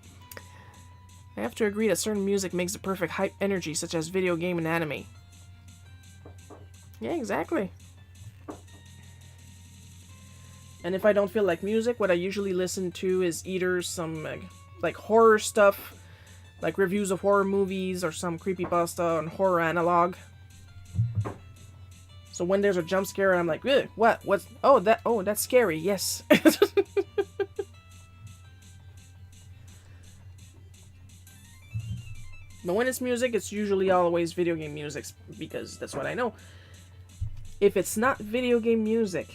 A: I have to agree that certain music makes the perfect hype energy, such as video game and anime. Yeah, exactly. And if I don't feel like music, what I usually listen to is either some like horror stuff, like reviews of horror movies, or some creepypasta on horror analog. So when there's a jump scare, I'm like, ugh, what? What's... Oh, that's scary, yes. But when it's music, it's usually always video game music, because that's what I know. If it's not video game music,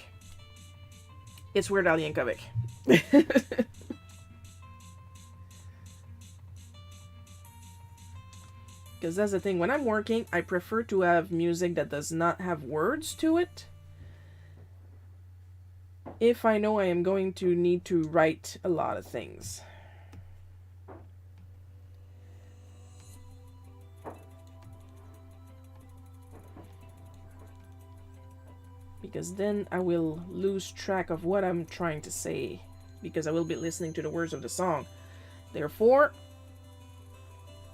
A: it's Weird Al Yankovic. Because that's the thing, when I'm working, I prefer to have music that does not have words to it. If I know I am going to need to write a lot of things. Because then I will lose track of what I'm trying to say, because I will be listening to the words of the song. Therefore,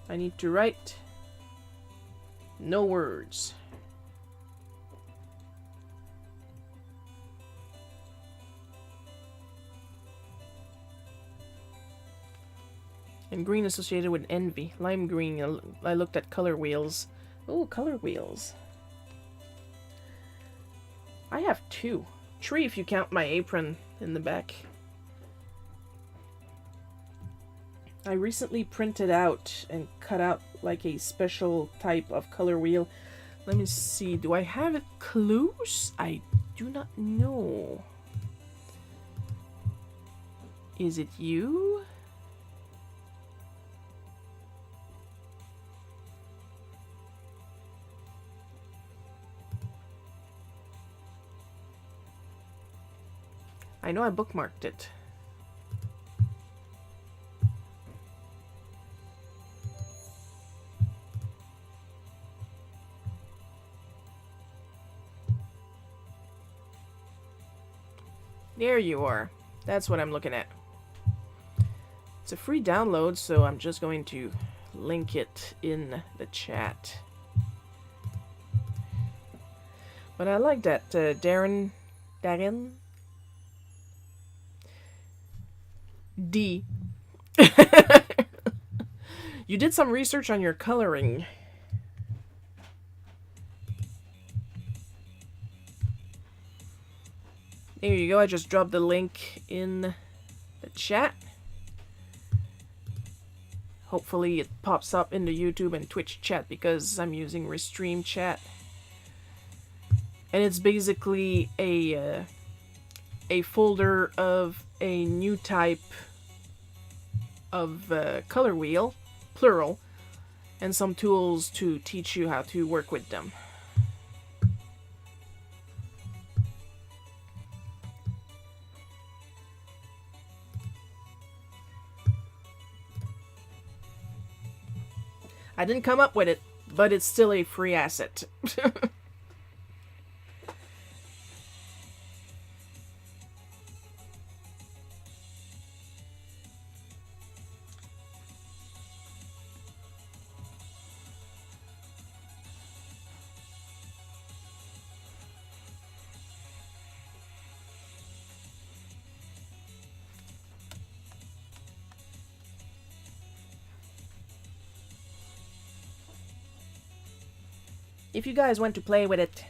A: I need to write no words. And green associated with envy. Lime green, I looked at color wheels. Oh, color wheels. I have 2. 3 if you count my apron in the back. I recently printed out and cut out like a special type of color wheel. Let me see, do I have it close? I do not know. Is it you? I know I bookmarked it. There you are. That's what I'm looking at. It's a free download, so I'm just going to link it in the chat. But I like that, Darren D. You did some research on your coloring. There you go, I just dropped the link in the chat. Hopefully it pops up in the YouTube and Twitch chat, because I'm using Restream chat. And it's basically a folder of a new type of color wheel, plural, and some tools to teach you how to work with them. I didn't come up with it, but it's still a free asset. If you guys want to play with it.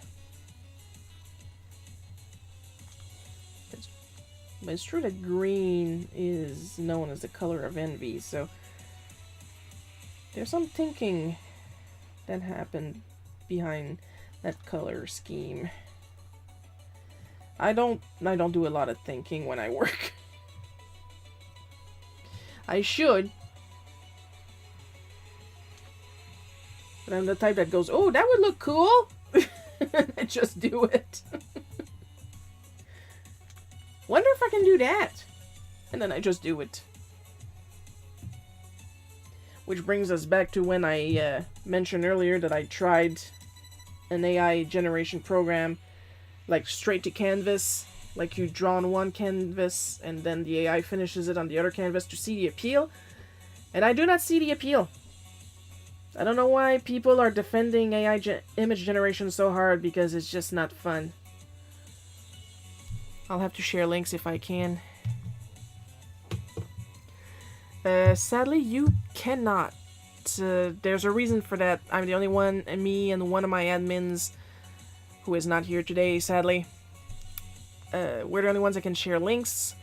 A: But it's true that green is known as the color of envy, so there's some thinking that happened behind that color scheme. I don't do a lot of thinking when I work. I should. But I'm the type that goes, oh, that would look cool. And just do it. Wonder if I can do that. And then I just do it. Which brings us back to when I mentioned earlier that I tried an AI generation program, like straight to canvas, like you draw on one canvas and then the AI finishes it on the other canvas to see the appeal. And I do not see the appeal. I don't know why people are defending AI image generation so hard, because it's just not fun. I'll have to share links if I can. Sadly, you cannot. There's a reason for that. I'm the only one, and me and one of my admins, who is not here today, sadly. We're the only ones that can share links.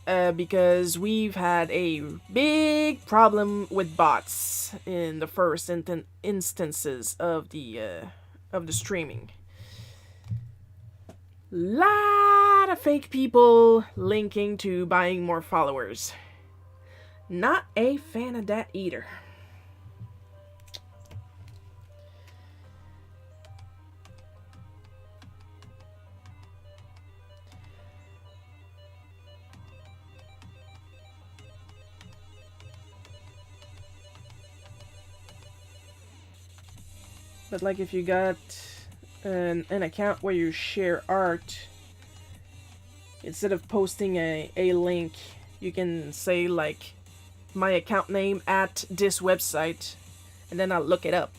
A: Because we've had a big problem with bots in the first instances of the streaming. Lot of fake people linking to buying more followers. Not a fan of that either. But like if you got an account where you share art, instead of posting a link, you can say like my account name at this website, and then I'll look it up.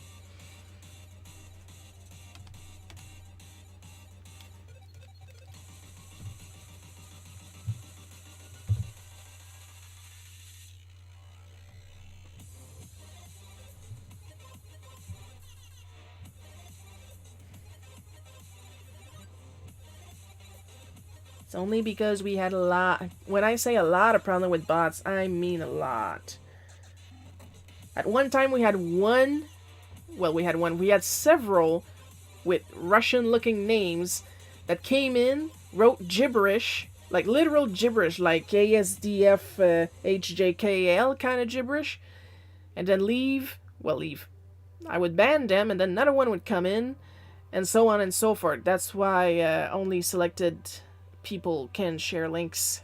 A: It's only because we had a lot. When I say a lot of problem with bots, I mean a lot. At one time we had one. Well, we had several with Russian-looking names that came in, wrote gibberish, like literal gibberish, like KSDF, HJKL kind of gibberish, and then leave. I would ban them, and then another one would come in, and so on and so forth. That's why only selected people can share links.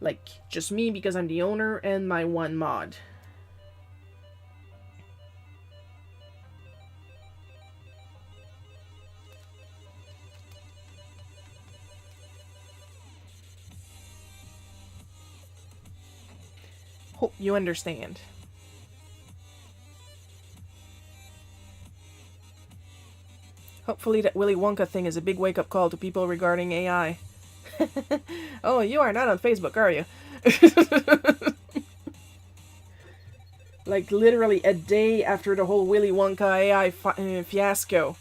A: Like, just me, because I'm the owner, and my one mod. Hope you understand. Hopefully that Willy Wonka thing is a big wake-up call to people regarding AI. Oh, you are not on Facebook, are you? Like, literally a day after the whole Willy Wonka AI fiasco,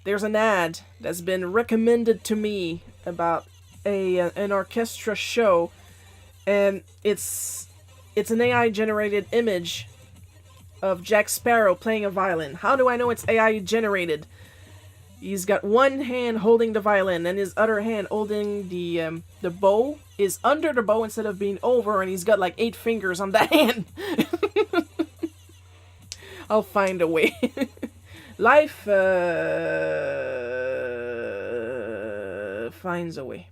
A: there's an ad that's been recommended to me about an orchestra show, and it's an AI-generated image of Jack Sparrow playing a violin. How do I know it's AI-generated? He's got one hand holding the violin, and his other hand holding the bow is under the bow instead of being over, and he's got like 8 fingers on that hand. I'll find a way. Life finds a way.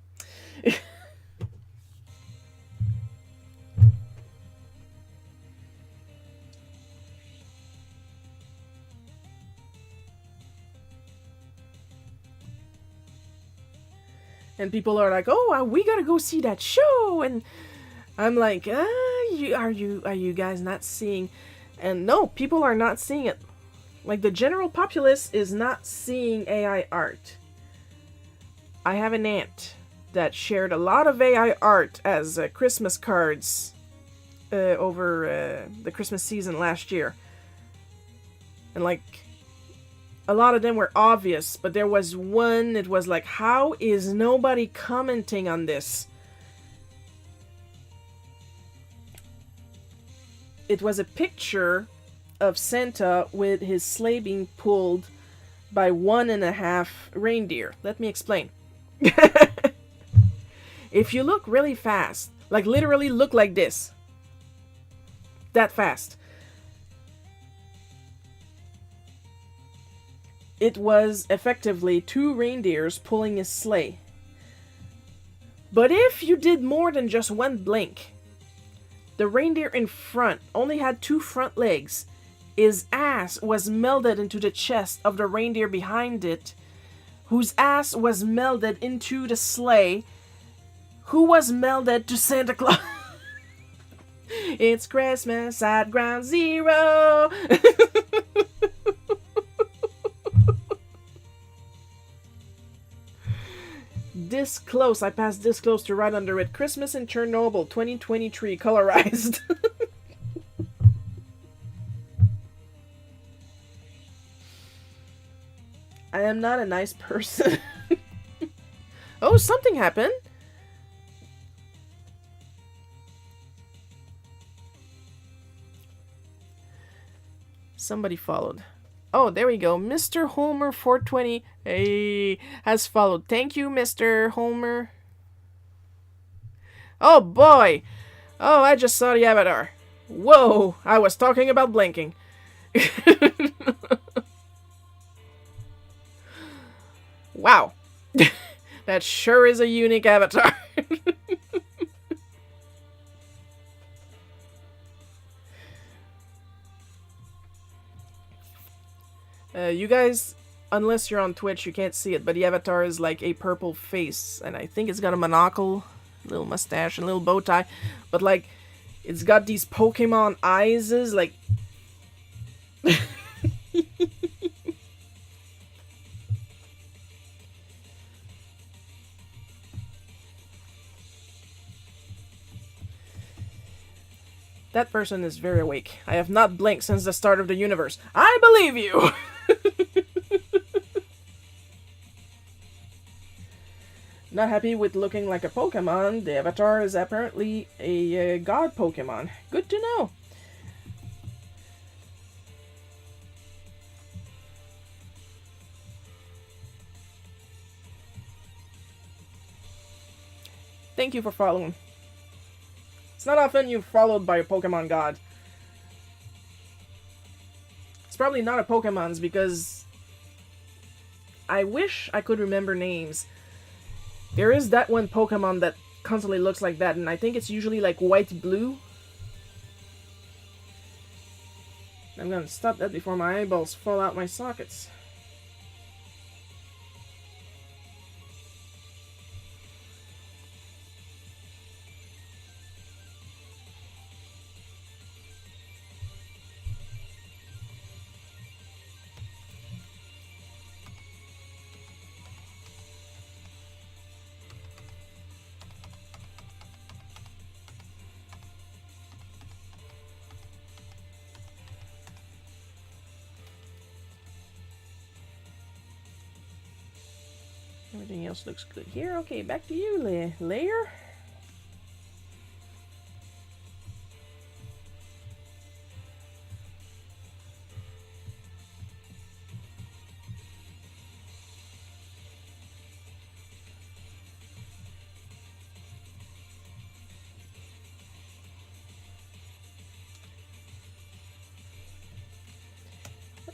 A: And people are like, "Oh, we gotta go see that show," and I'm like, "Are you guys not seeing?" And no, people are not seeing it. Like, the general populace is not seeing AI art. I have an aunt that shared a lot of AI art as Christmas cards over the Christmas season last year, and like, a lot of them were obvious, but there was one, it was like, how is nobody commenting on this? It was a picture of Santa with his sleigh being pulled by 1.5 reindeer. Let me explain. If you look really fast, like literally look like this, that fast. It was effectively 2 reindeers pulling a sleigh. But if you did more than just one blink, the reindeer in front only had 2 front legs. His ass was melded into the chest of the reindeer behind it, whose ass was melded into the sleigh, who was melded to Santa Claus. It's Christmas at Ground Zero. This close, I passed this close to right under it. Christmas in Chernobyl 2023 colorized. I am not a nice person. Oh, something happened. Somebody followed. Oh, there we go. Mr. Homer 420 has followed. Thank you, Mr. Homer. Oh, boy. Oh, I just saw the avatar. Whoa, I was talking about blinking. Wow. That sure is a unique avatar. You guys, unless you're on Twitch, you can't see it, but the avatar is like a purple face, and I think it's got a monocle, little mustache, and a little bow tie, but like, it's got these Pokemon eyes, like... That person is very awake. I have not blinked since the start of the universe. I believe you! Not happy with looking like a Pokemon. The avatar is apparently a god Pokemon. Good to know. Thank you for following. It's not often you're followed by a Pokemon god. It's probably not a Pokemon's because I wish I could remember names. There is that one Pokemon that constantly looks like that, and I think it's usually like white-blue. I'm gonna stop that before my eyeballs fall out my sockets. Everything else looks good here. Okay, back to you, Layer.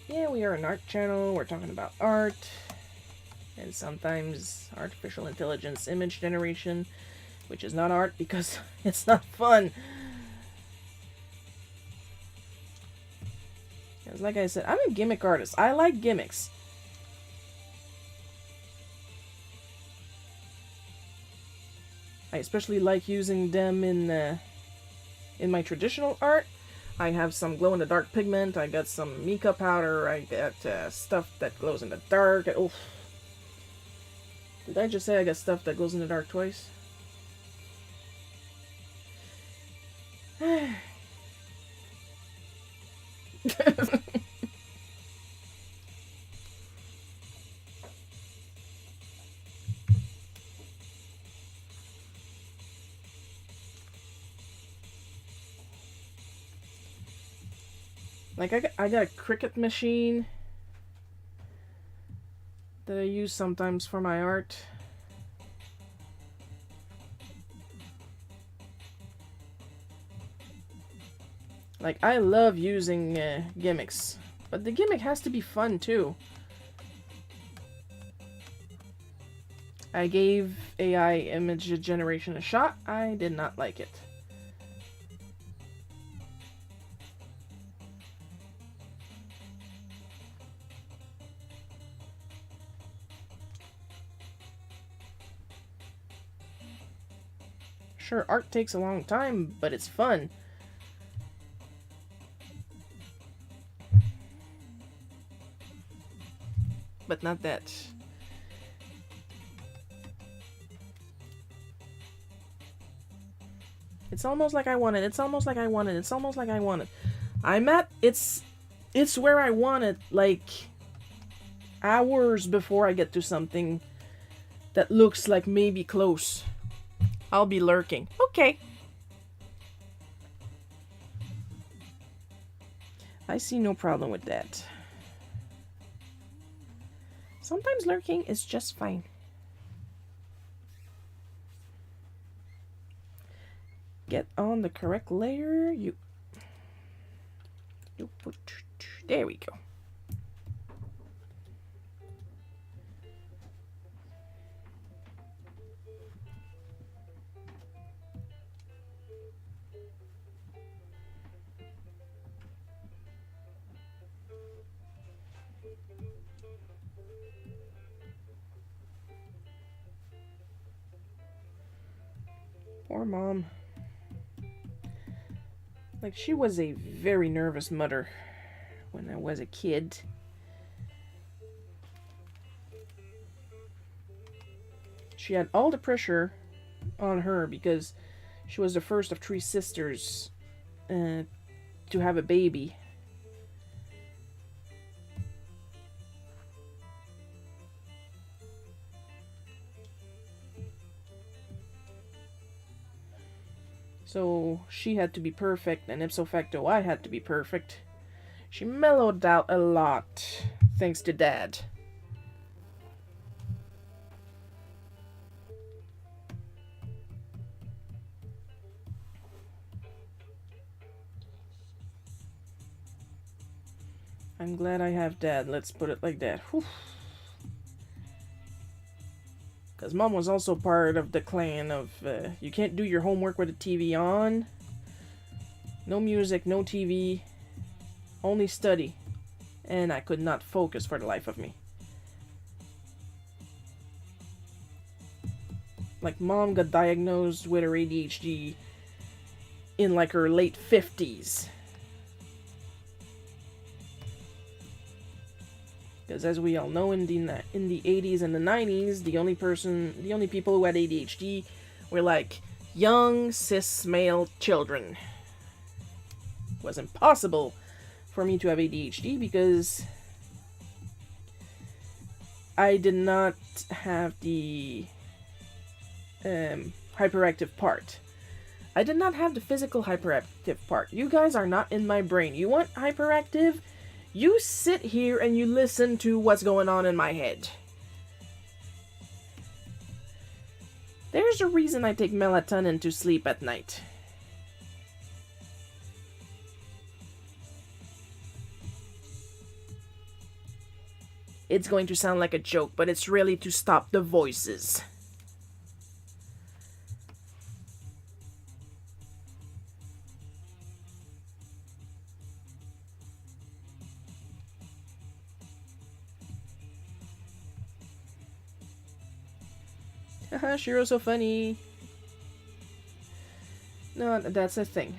A: Yeah, we are an art channel. We're talking about art. And sometimes artificial intelligence image generation, which is not art because it's not fun. Because like I said, I'm a gimmick artist. I like gimmicks. I especially like using them in my traditional art. I have some glow-in-the-dark pigment. I got some mica powder. I got stuff that glows in the dark. Oof. Did I just say I got stuff that goes in the dark twice? Like, I got a Cricut machine that I use sometimes for my art. Like, I love using gimmicks, but the gimmick has to be fun too. I gave AI image generation a shot. I did not like it. Sure, art takes a long time, but it's fun. But not that. It's almost like I want it. It's almost like I want it. It's almost like I want it. I'm at it's where I want it, like hours before I get to something that looks like maybe close. I'll be lurking. Okay. I see no problem with that. Sometimes lurking is just fine. Get on the correct layer. You put. There we go. Poor mom. Like, she was a very nervous mother when I was a kid. She had all the pressure on her because she was the first of 3 sisters to have a baby. So she had to be perfect, and ipso facto I had to be perfect. She mellowed out a lot, thanks to Dad. I'm glad I have Dad, let's put it like that. Because Mom was also part of the clan of, you can't do your homework with the TV on. No music, no TV. Only study. And I could not focus for the life of me. Like, Mom got diagnosed with her ADHD in like her late 50s. Because as we all know, in the 80s and the 90s, the only people who had ADHD were like young cis male children. It was impossible for me to have ADHD because I did not have the hyperactive part. I did not have the physical hyperactive part. You guys are not in my brain. You want hyperactive? You sit here and you listen to what's going on in my head. There's a reason I take melatonin to sleep at night. It's going to sound like a joke, but it's really to stop the voices. Haha, Shiro's so funny. No, that's a thing.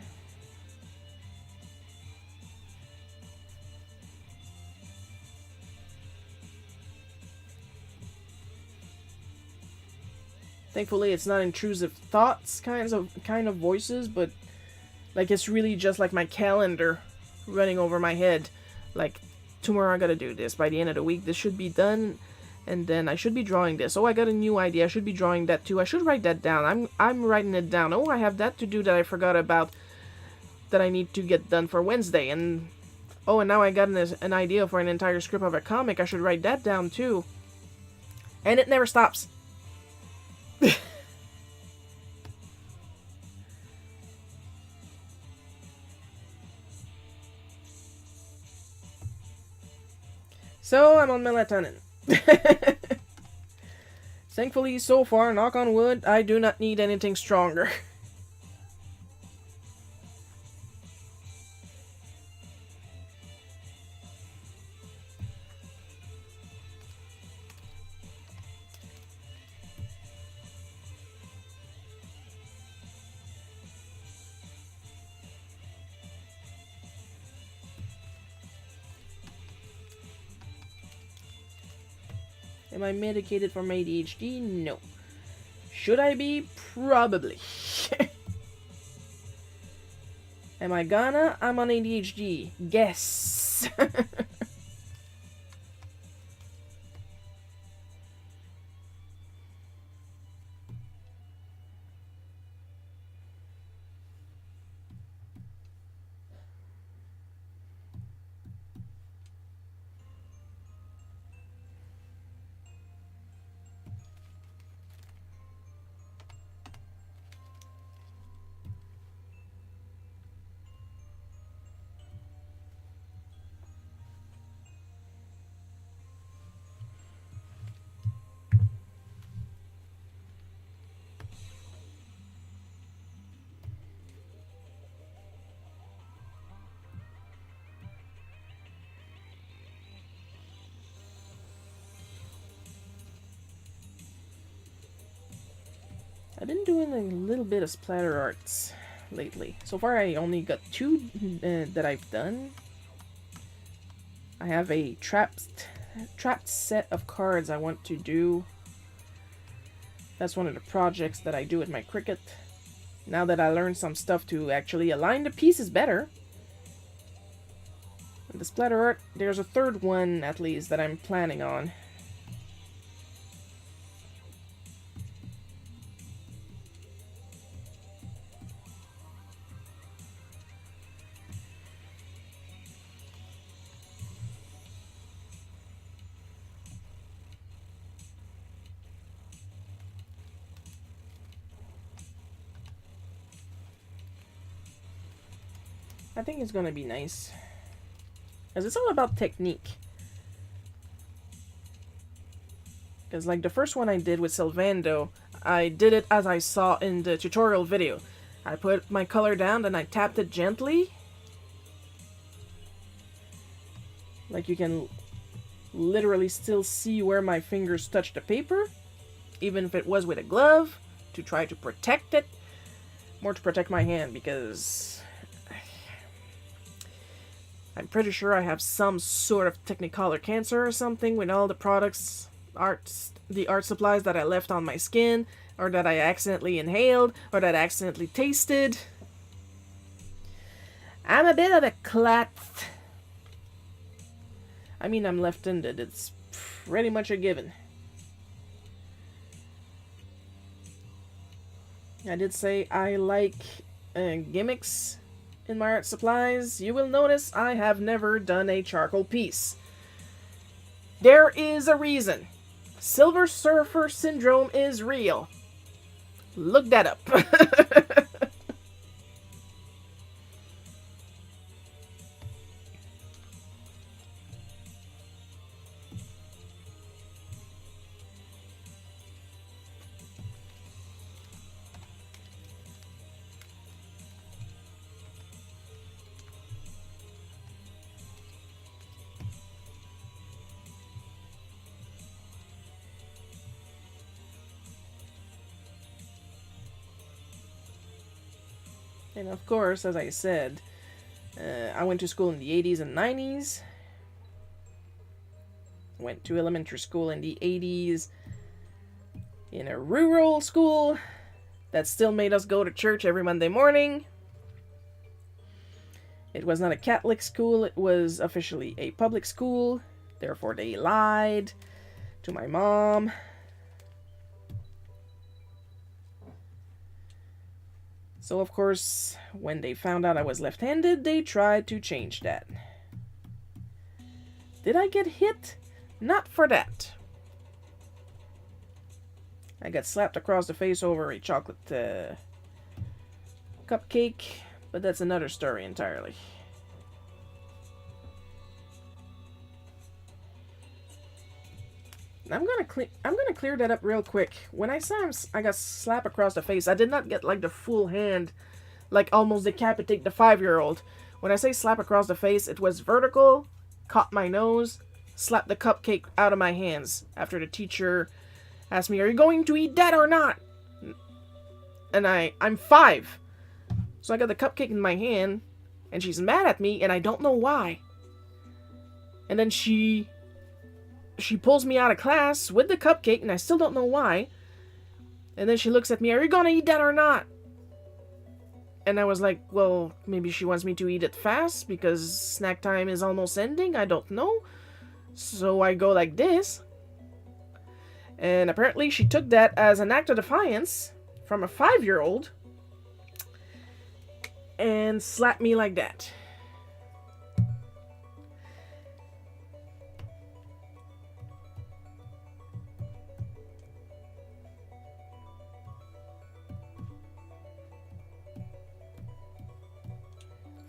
A: Thankfully, it's not intrusive thoughts kind of voices, but like it's really just like my calendar running over my head. Like, tomorrow I gotta do this. By the end of the week, this should be done. And then I should be drawing this. Oh, I got a new idea. I should be drawing that too. I should write that down. I'm writing it down. Oh, I have that to do that I forgot about that I need to get done for Wednesday. And oh, and now I got an idea for an entire script of a comic. I should write that down too. And it never stops. So I'm on melatonin. Thankfully, so far, knock on wood, I do not need anything stronger. Am I medicated for my ADHD? No. Should I be? Probably. Am I gonna? I'm on ADHD. Guess. I've been doing a little bit of splatter arts lately. So far I only got 2 that I've done. I have a trapped set of cards I want to do. That's one of the projects that I do with my cricket. Now that I learned some stuff to actually align the pieces better. And the splatter art, there's a third one at least that I'm planning on. I think it's gonna be nice. Because it's all about technique. Because like the first one I did with Sylvando, I did it as I saw in the tutorial video. I put my color down, then I tapped it gently. Like you can literally still see where my fingers touch the paper. Even if it was with a glove, to try to protect it. More to protect my hand because I'm pretty sure I have some sort of technicolor cancer or something with all the products, the art supplies that I left on my skin, or that I accidentally inhaled, or that I accidentally tasted. I'm a bit of a clat. I mean, I'm left-handed. It's pretty much a given. I did say I like gimmicks in my art supplies. You will notice I have never done a charcoal piece. There is a reason. Silver Surfer Syndrome is real. Look that up. And of course, as I said, I went to school in the 80s and 90s. Went to elementary school in the 80s in a rural school that still made us go to church every Monday morning. It was not a Catholic school, it was officially a public school. Therefore, they lied to my mom. So, of course, when they found out I was left-handed, they tried to change that. Did I get hit? Not for that. I got slapped across the face over a chocolate cupcake, but that's another story entirely. I'm gonna clear that up real quick. When I say I got slapped across the face, I did not get like the full hand, like almost decapitate the 5-year-old. When I say slap across the face, it was vertical, caught my nose, slapped the cupcake out of my hands after the teacher asked me, "Are you going to eat that or not?" And I'm 5, so I got the cupcake in my hand, and she's mad at me, and I don't know why. And then she pulls me out of class with the cupcake, and I still don't know why. And then she looks at me, "Are you gonna eat that or not?" And I was like, well, maybe she wants me to eat it fast because snack time is almost ending. I don't know. So I go like this. And apparently she took that as an act of defiance from a 5-year-old and slapped me like that.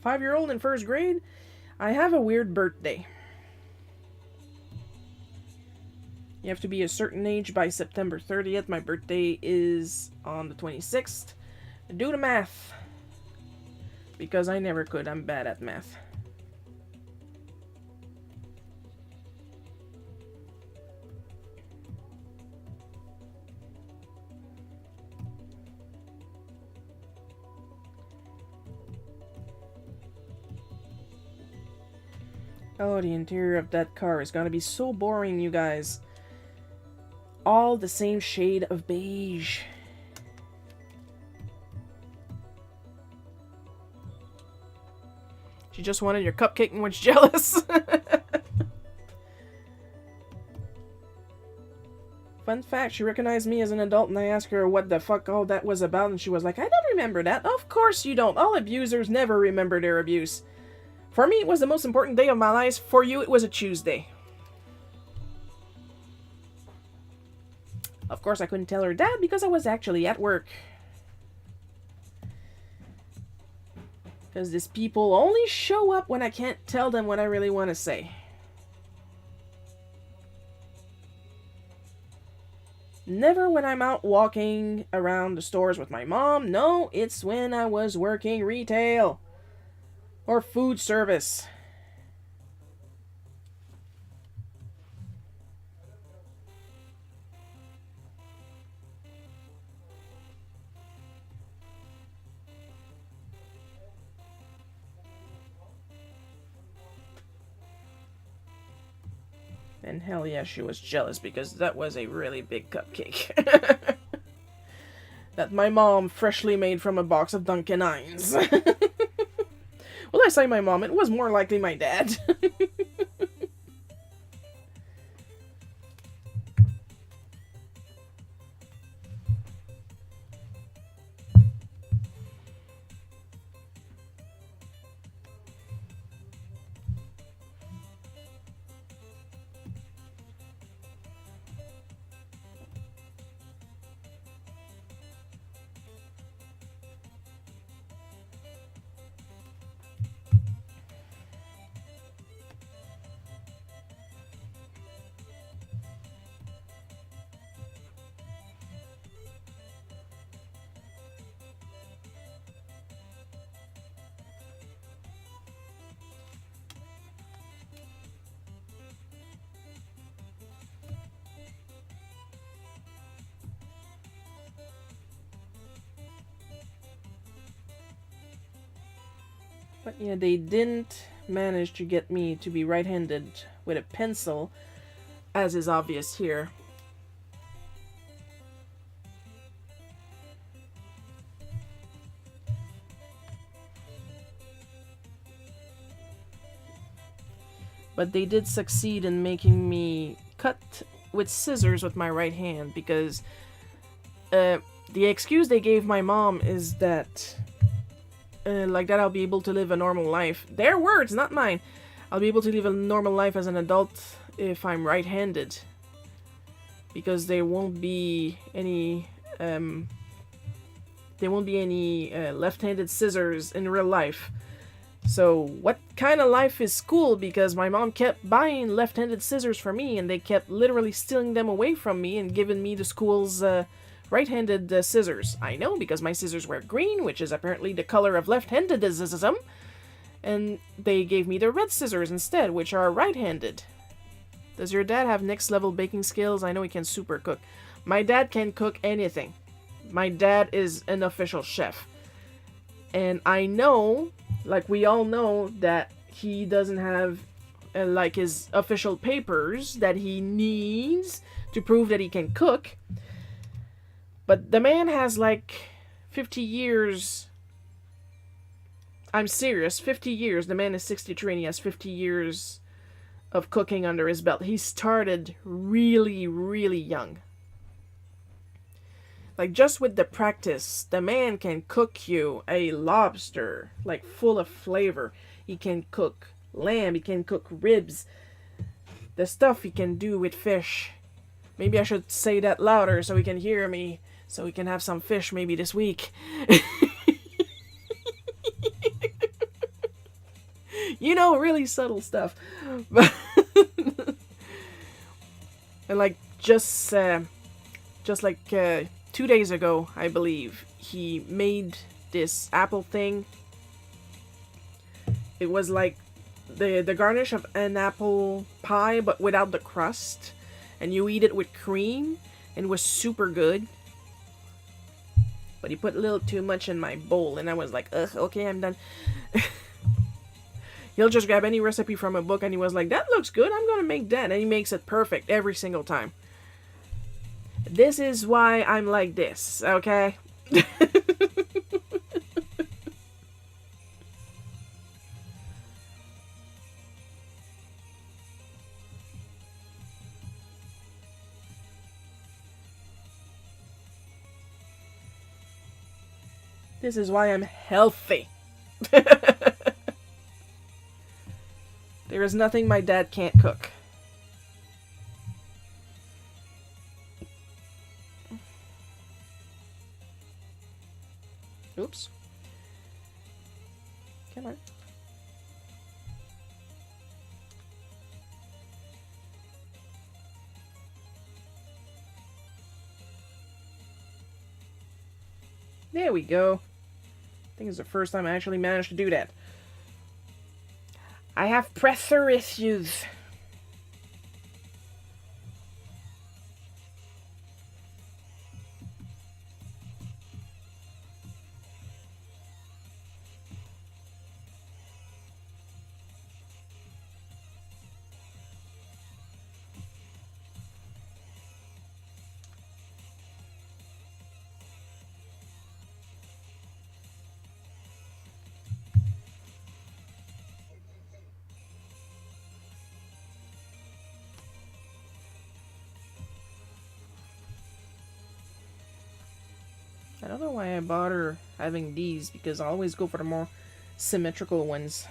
A: Five-year-old in first grade, I have a weird birthday. You have to be a certain age by September 30th. My birthday is on the 26th. Do the math. Because I never could. I'm bad at math. Oh, the interior of that car is gonna be so boring, you guys. All the same shade of beige. She just wanted your cupcake and was jealous. Fun fact, she recognized me as an adult and I asked her what the fuck all that was about and she was like, "I don't remember that." Of course you don't. All abusers never remember their abuse. For me, it was the most important day of my life. For you, it was a Tuesday. Of course, I couldn't tell her that because I was actually at work. Because these people only show up when I can't tell them what I really want to say. Never when I'm out walking around the stores with my mom. No, it's when I was working retail. Or food service. And hell yeah, she was jealous because that was a really big cupcake. That my mom freshly made from a box of Dunkin' Hines. Well, I say my mom, it was more likely my dad. But yeah, they didn't manage to get me to be right-handed with a pencil, as is obvious here. But they did succeed in making me cut with scissors with my right hand because the excuse they gave my mom is that like that I'll be able to live a normal life. Their words, not mine. I'll be able to live a normal life as an adult if I'm right-handed. Because there won't be any left-handed scissors in real life. So, what kind of life is school? Because my mom kept buying left-handed scissors for me, and they kept literally stealing them away from me and giving me the school's right-handed scissors. I know, because my scissors were green, which is apparently the color of left-handedism, and they gave me the red scissors instead, which are right-handed. Does your dad have next-level baking skills? I know he can super cook. My dad can cook anything. My dad is an official chef. And I know, like we all know, that he doesn't have like his official papers that he needs to prove that he can cook. But the man has like 50 years. I'm serious, 50 years. The man is 63 and he has 50 years of cooking under his belt. He started really, really young. Like, just with the practice, the man can cook you a lobster, like, full of flavor. He can cook lamb, he can cook ribs. The stuff he can do with fish. Maybe I should say that louder so he can hear me, so we can have some fish maybe this week. You know, really subtle stuff. But and like, just like 2 days ago, I believe, he made this apple thing. It was like the garnish of an apple pie, but without the crust. And you eat it with cream, and it was super good. But he put a little too much in my bowl, and I was like, ugh, okay, I'm done. He'll just grab any recipe from a book, and he was like, that looks good, I'm gonna make that. And he makes it perfect every single time. This is why I'm like this, okay? This is why I'm healthy. There is nothing my dad can't cook. Oops. Come on. There we go. I think it's the first time I actually managed to do that. I have pressure issues. I don't know why I bother having these, because I always go for the more symmetrical ones.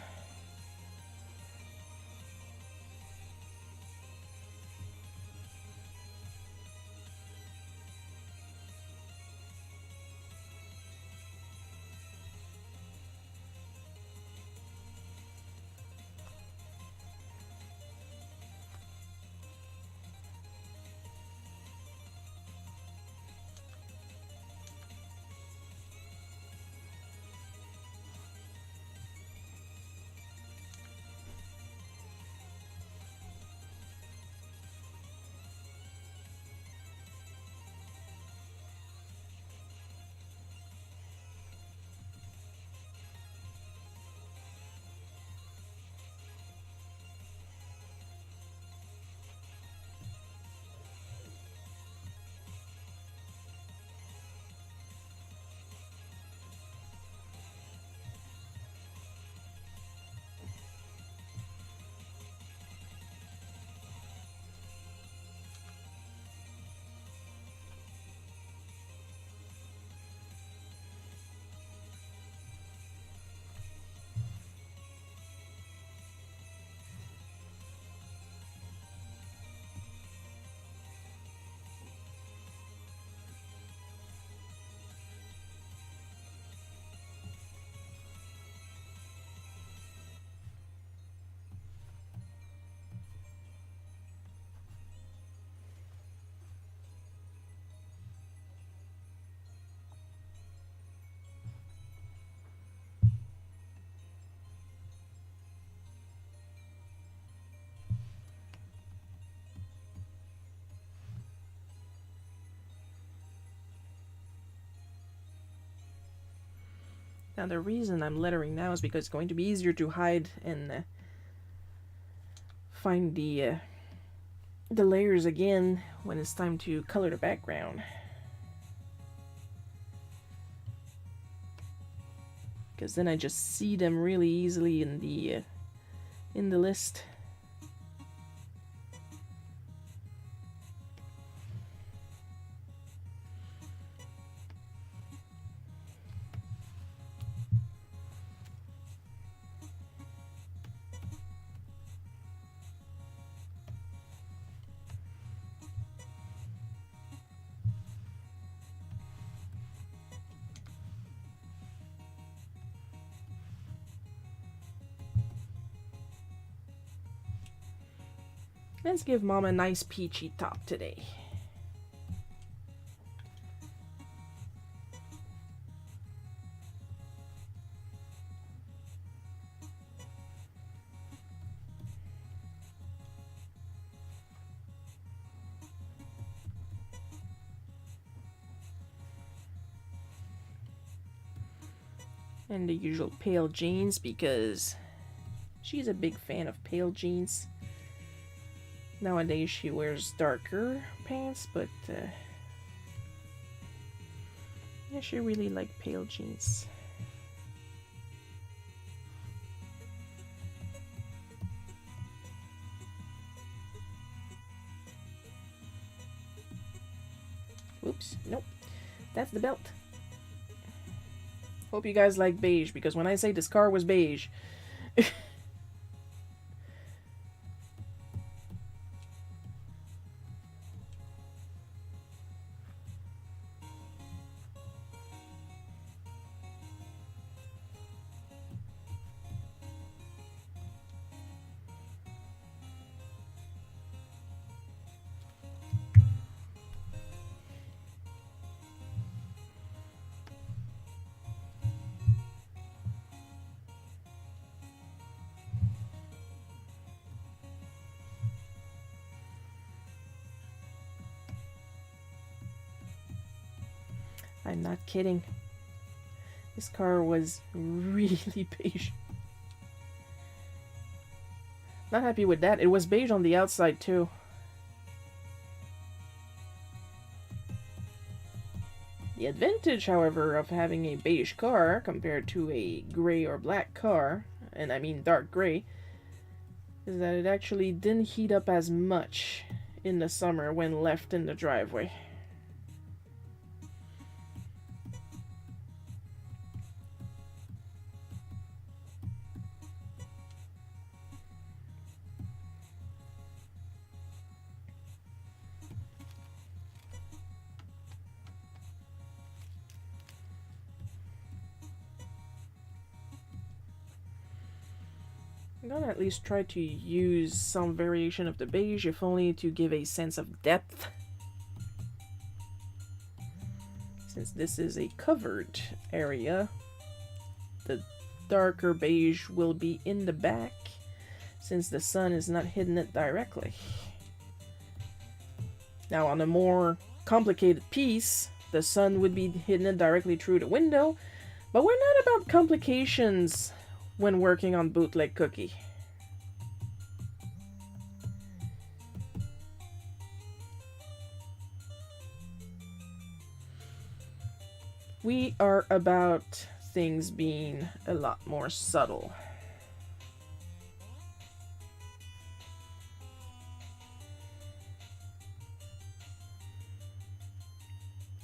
A: Now the reason I'm lettering now is because it's going to be easier to hide and find the layers again when it's time to color the background. Because then I just see them really easily in the list. Let's give Mom a nice peachy top today. And the usual pale jeans because she's a big fan of pale jeans. Nowadays she wears darker pants, but yeah, she really liked pale jeans. Oops, nope, that's the belt. Hope you guys like beige, because when I say this car was beige, I'm not kidding. This car was really beige. Not happy with that. It was beige on the outside too. The advantage, however, of having a beige car compared to a gray or black car, and I mean dark gray, is that it actually didn't heat up as much in the summer when left in the driveway. I'm gonna at least try to use some variation of the beige, if only to give a sense of depth. Since this is a covered area, the darker beige will be in the back, since the sun is not hitting it directly. Now on a more complicated piece, the sun would be hitting it directly through the window, but we're not about complications when working on Bootleg Cookie. We are about things being a lot more subtle.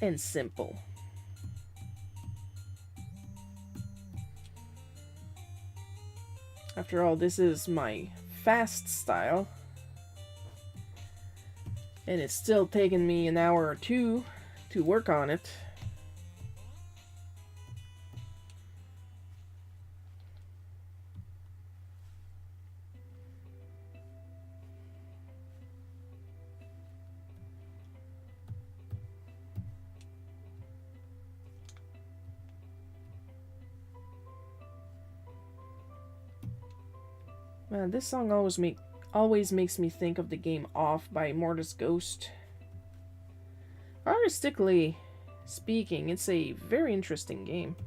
A: And simple. After all, this is my fast style, and it's still taking me an hour or two to work on it. Man, this song always makes me think of the game Off by Mortis Ghost. Artistically speaking, it's a very interesting game.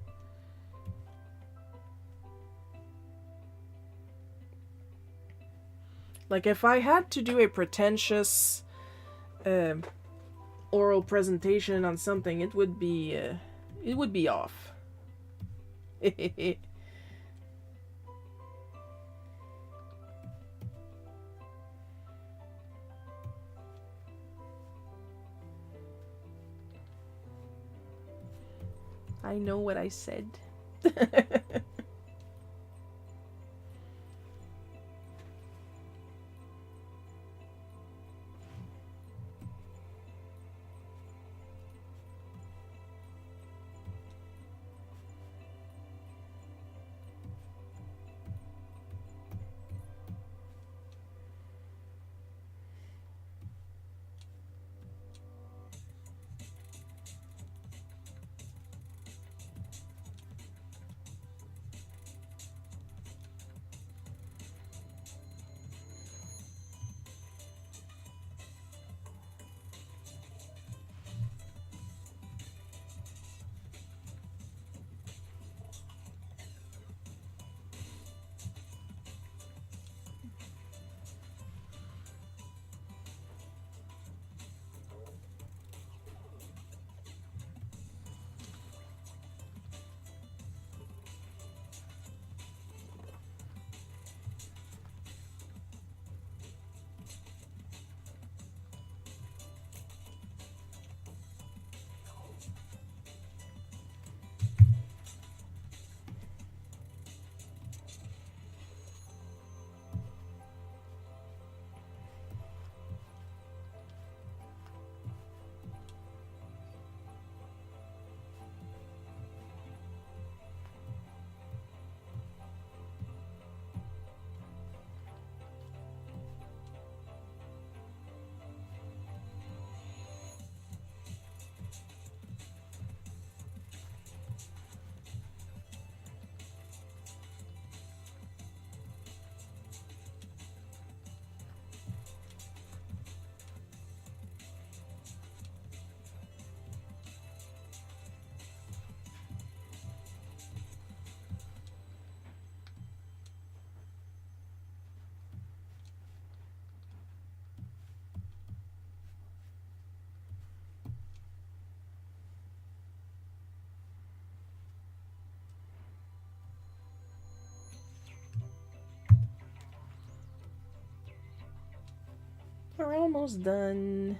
A: Like, if I had to do a pretentious oral presentation on something, it would be off. I know what I said. We're almost done.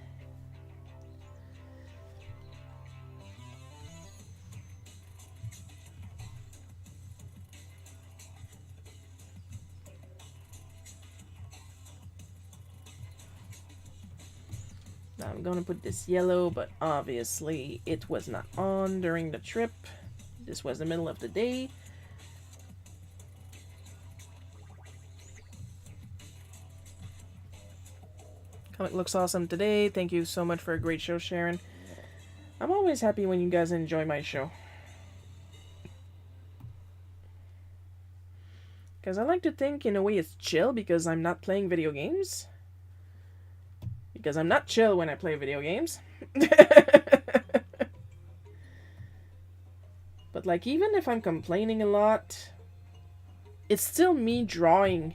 A: Now I'm gonna put this yellow, but obviously it was not on during the trip. This was the middle of the day. Comic looks awesome today. Thank you so much for a great show, Sharon. I'm always happy when you guys enjoy my show. Because I like to think, in a way, it's chill because I'm not playing video games. Because I'm not chill when I play video games. But, like, even if I'm complaining a lot, it's still me drawing.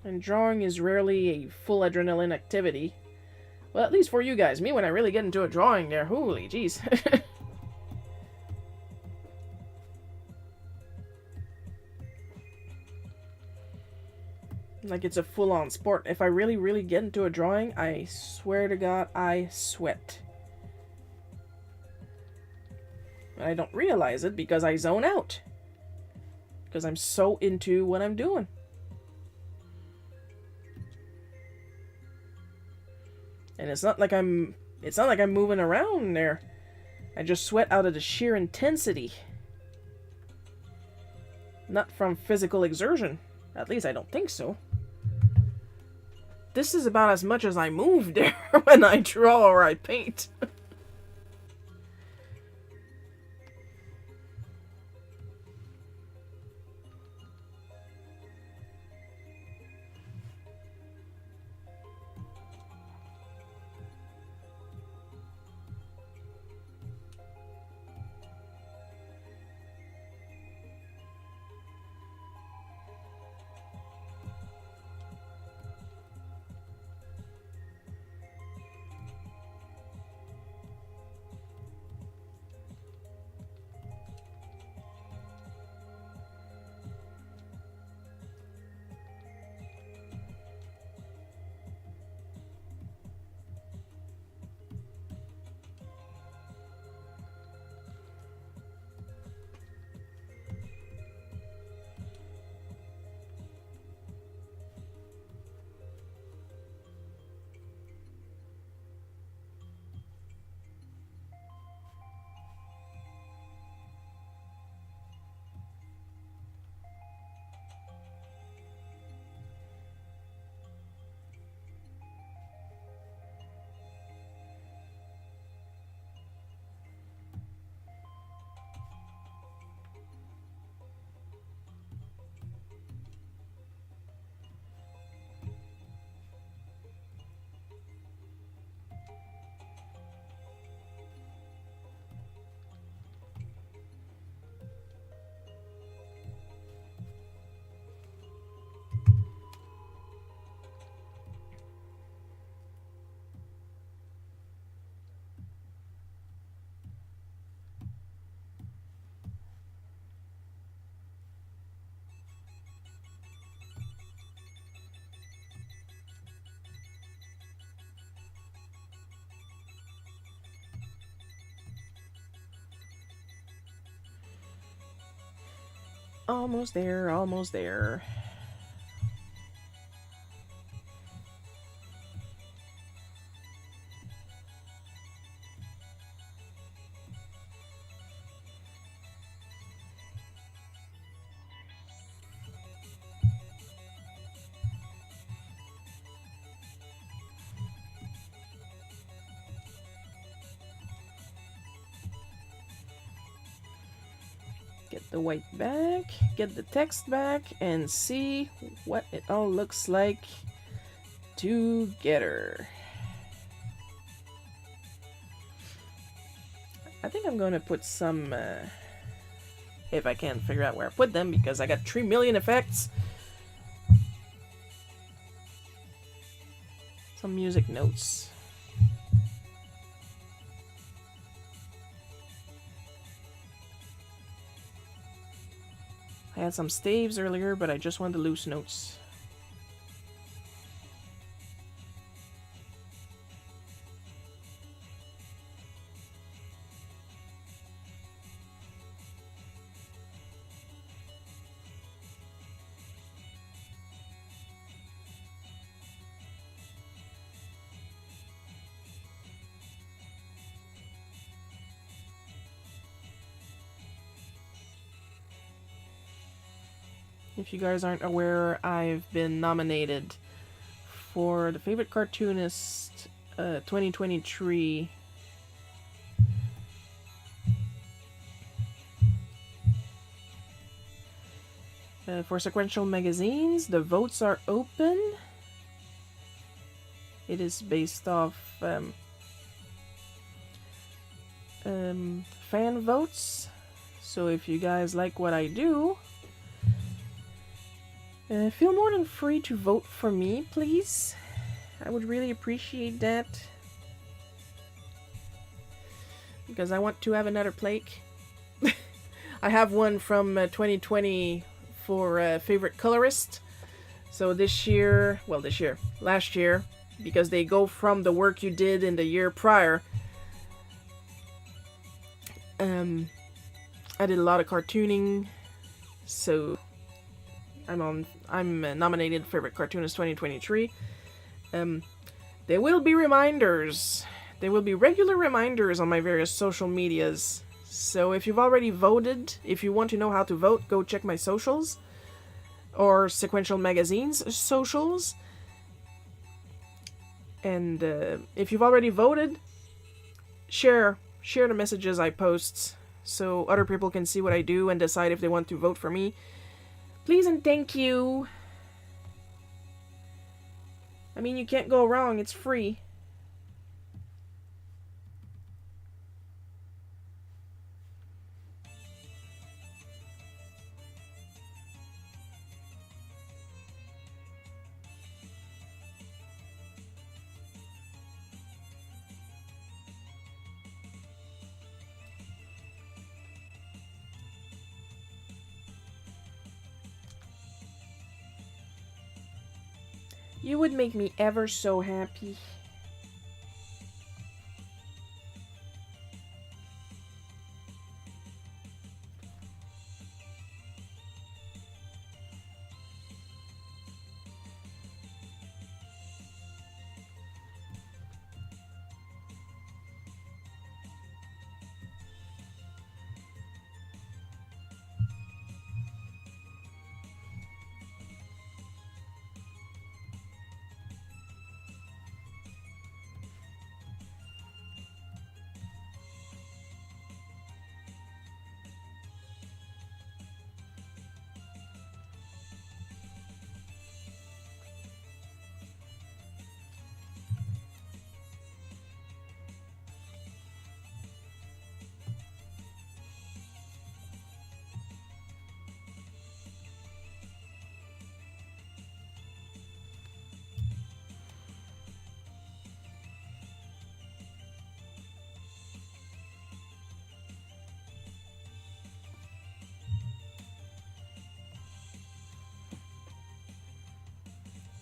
A: And drawing is rarely a full adrenaline activity. Well, at least for you guys. Me, when I really get into a drawing there, holy jeez. Like, it's a full-on sport. If I really, really get into a drawing, I swear to God, I sweat. And I don't realize it because I zone out. Because I'm so into what I'm doing. And it's not like I'm moving around there. I just sweat out of the sheer intensity. Not from physical exertion. At least I don't think so. This is about as much as I move there when I draw or I paint. Almost there, almost there. Get the white back, get the text back, and see what it all looks like together. I think I'm gonna put some, if I can figure out where I put them, because I got 3 million effects. Some music notes. I had some staves earlier, but I just want the loose notes. If you guys aren't aware, I've been nominated for the Favorite Cartoonist 2023. For sequential magazines. The votes are open. It is based off fan votes. So if you guys like what I do, feel more than free to vote for me, please. I would really appreciate that. Because I want to have another plaque. I have one from 2020 for favorite colorist. So last year, because they go from the work you did in the year prior. I did a lot of cartooning, so I'm nominated favorite cartoonist 2023. There will be reminders. There will be regular reminders on my various social medias. So if you've already voted, if you want to know how to vote, go check my socials or Sequential Magazine's socials. And if you've already voted, share the messages I post so other people can see what I do and decide if they want to vote for me. Please and thank you. I mean, you can't go wrong. It's free. You would make me ever so happy.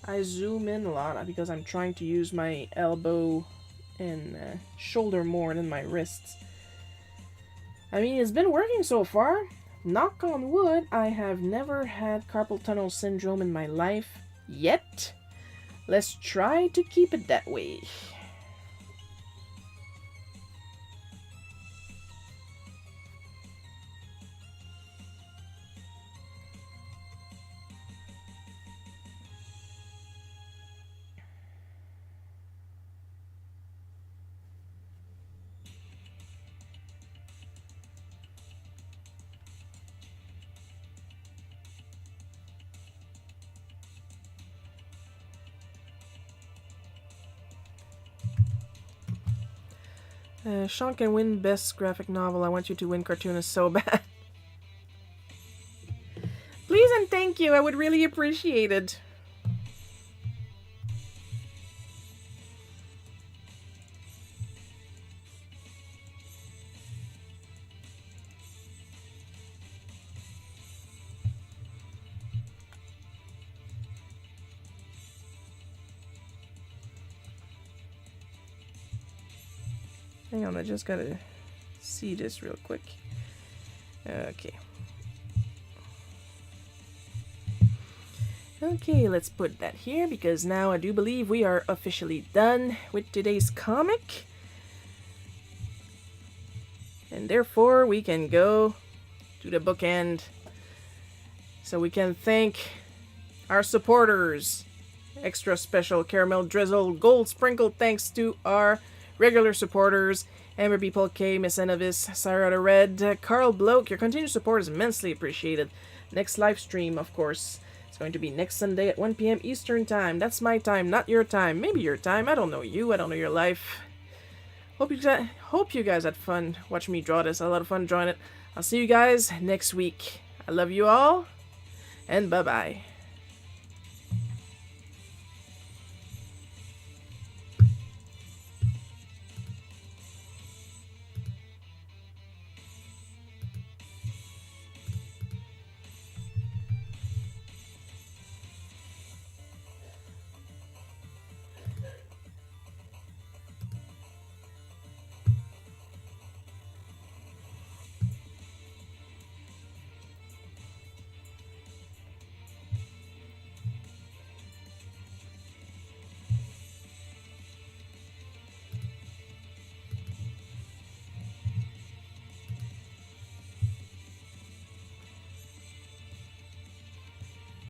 A: I zoom in a lot because I'm trying to use my elbow and shoulder more than my wrists. I mean, it's been working so far, Knock on wood, I have never had carpal tunnel syndrome in my life yet. Let's try to keep it that way. Sean can win best graphic novel. I want you to win cartoonist so bad. Please and thank you. I would really appreciate it. Hang on, I just gotta see this real quick. Okay. Okay, let's put that here because now I do believe we are officially done with today's comic. And therefore we can go to the bookend so we can thank our supporters. Extra special caramel drizzle gold sprinkle thanks to our regular supporters, Amber B. Paul K, Miss Enovis, Sarah the Red, Carl Bloke. Your continued support is immensely appreciated. Next live stream, of course, it's going to be next Sunday at 1 p.m. Eastern Time. That's my time, not your time. Maybe your time. I don't know you. I don't know your life. Hope you guys had fun watching me draw this. I had a lot of fun drawing it. I'll see you guys next week. I love you all, and bye-bye.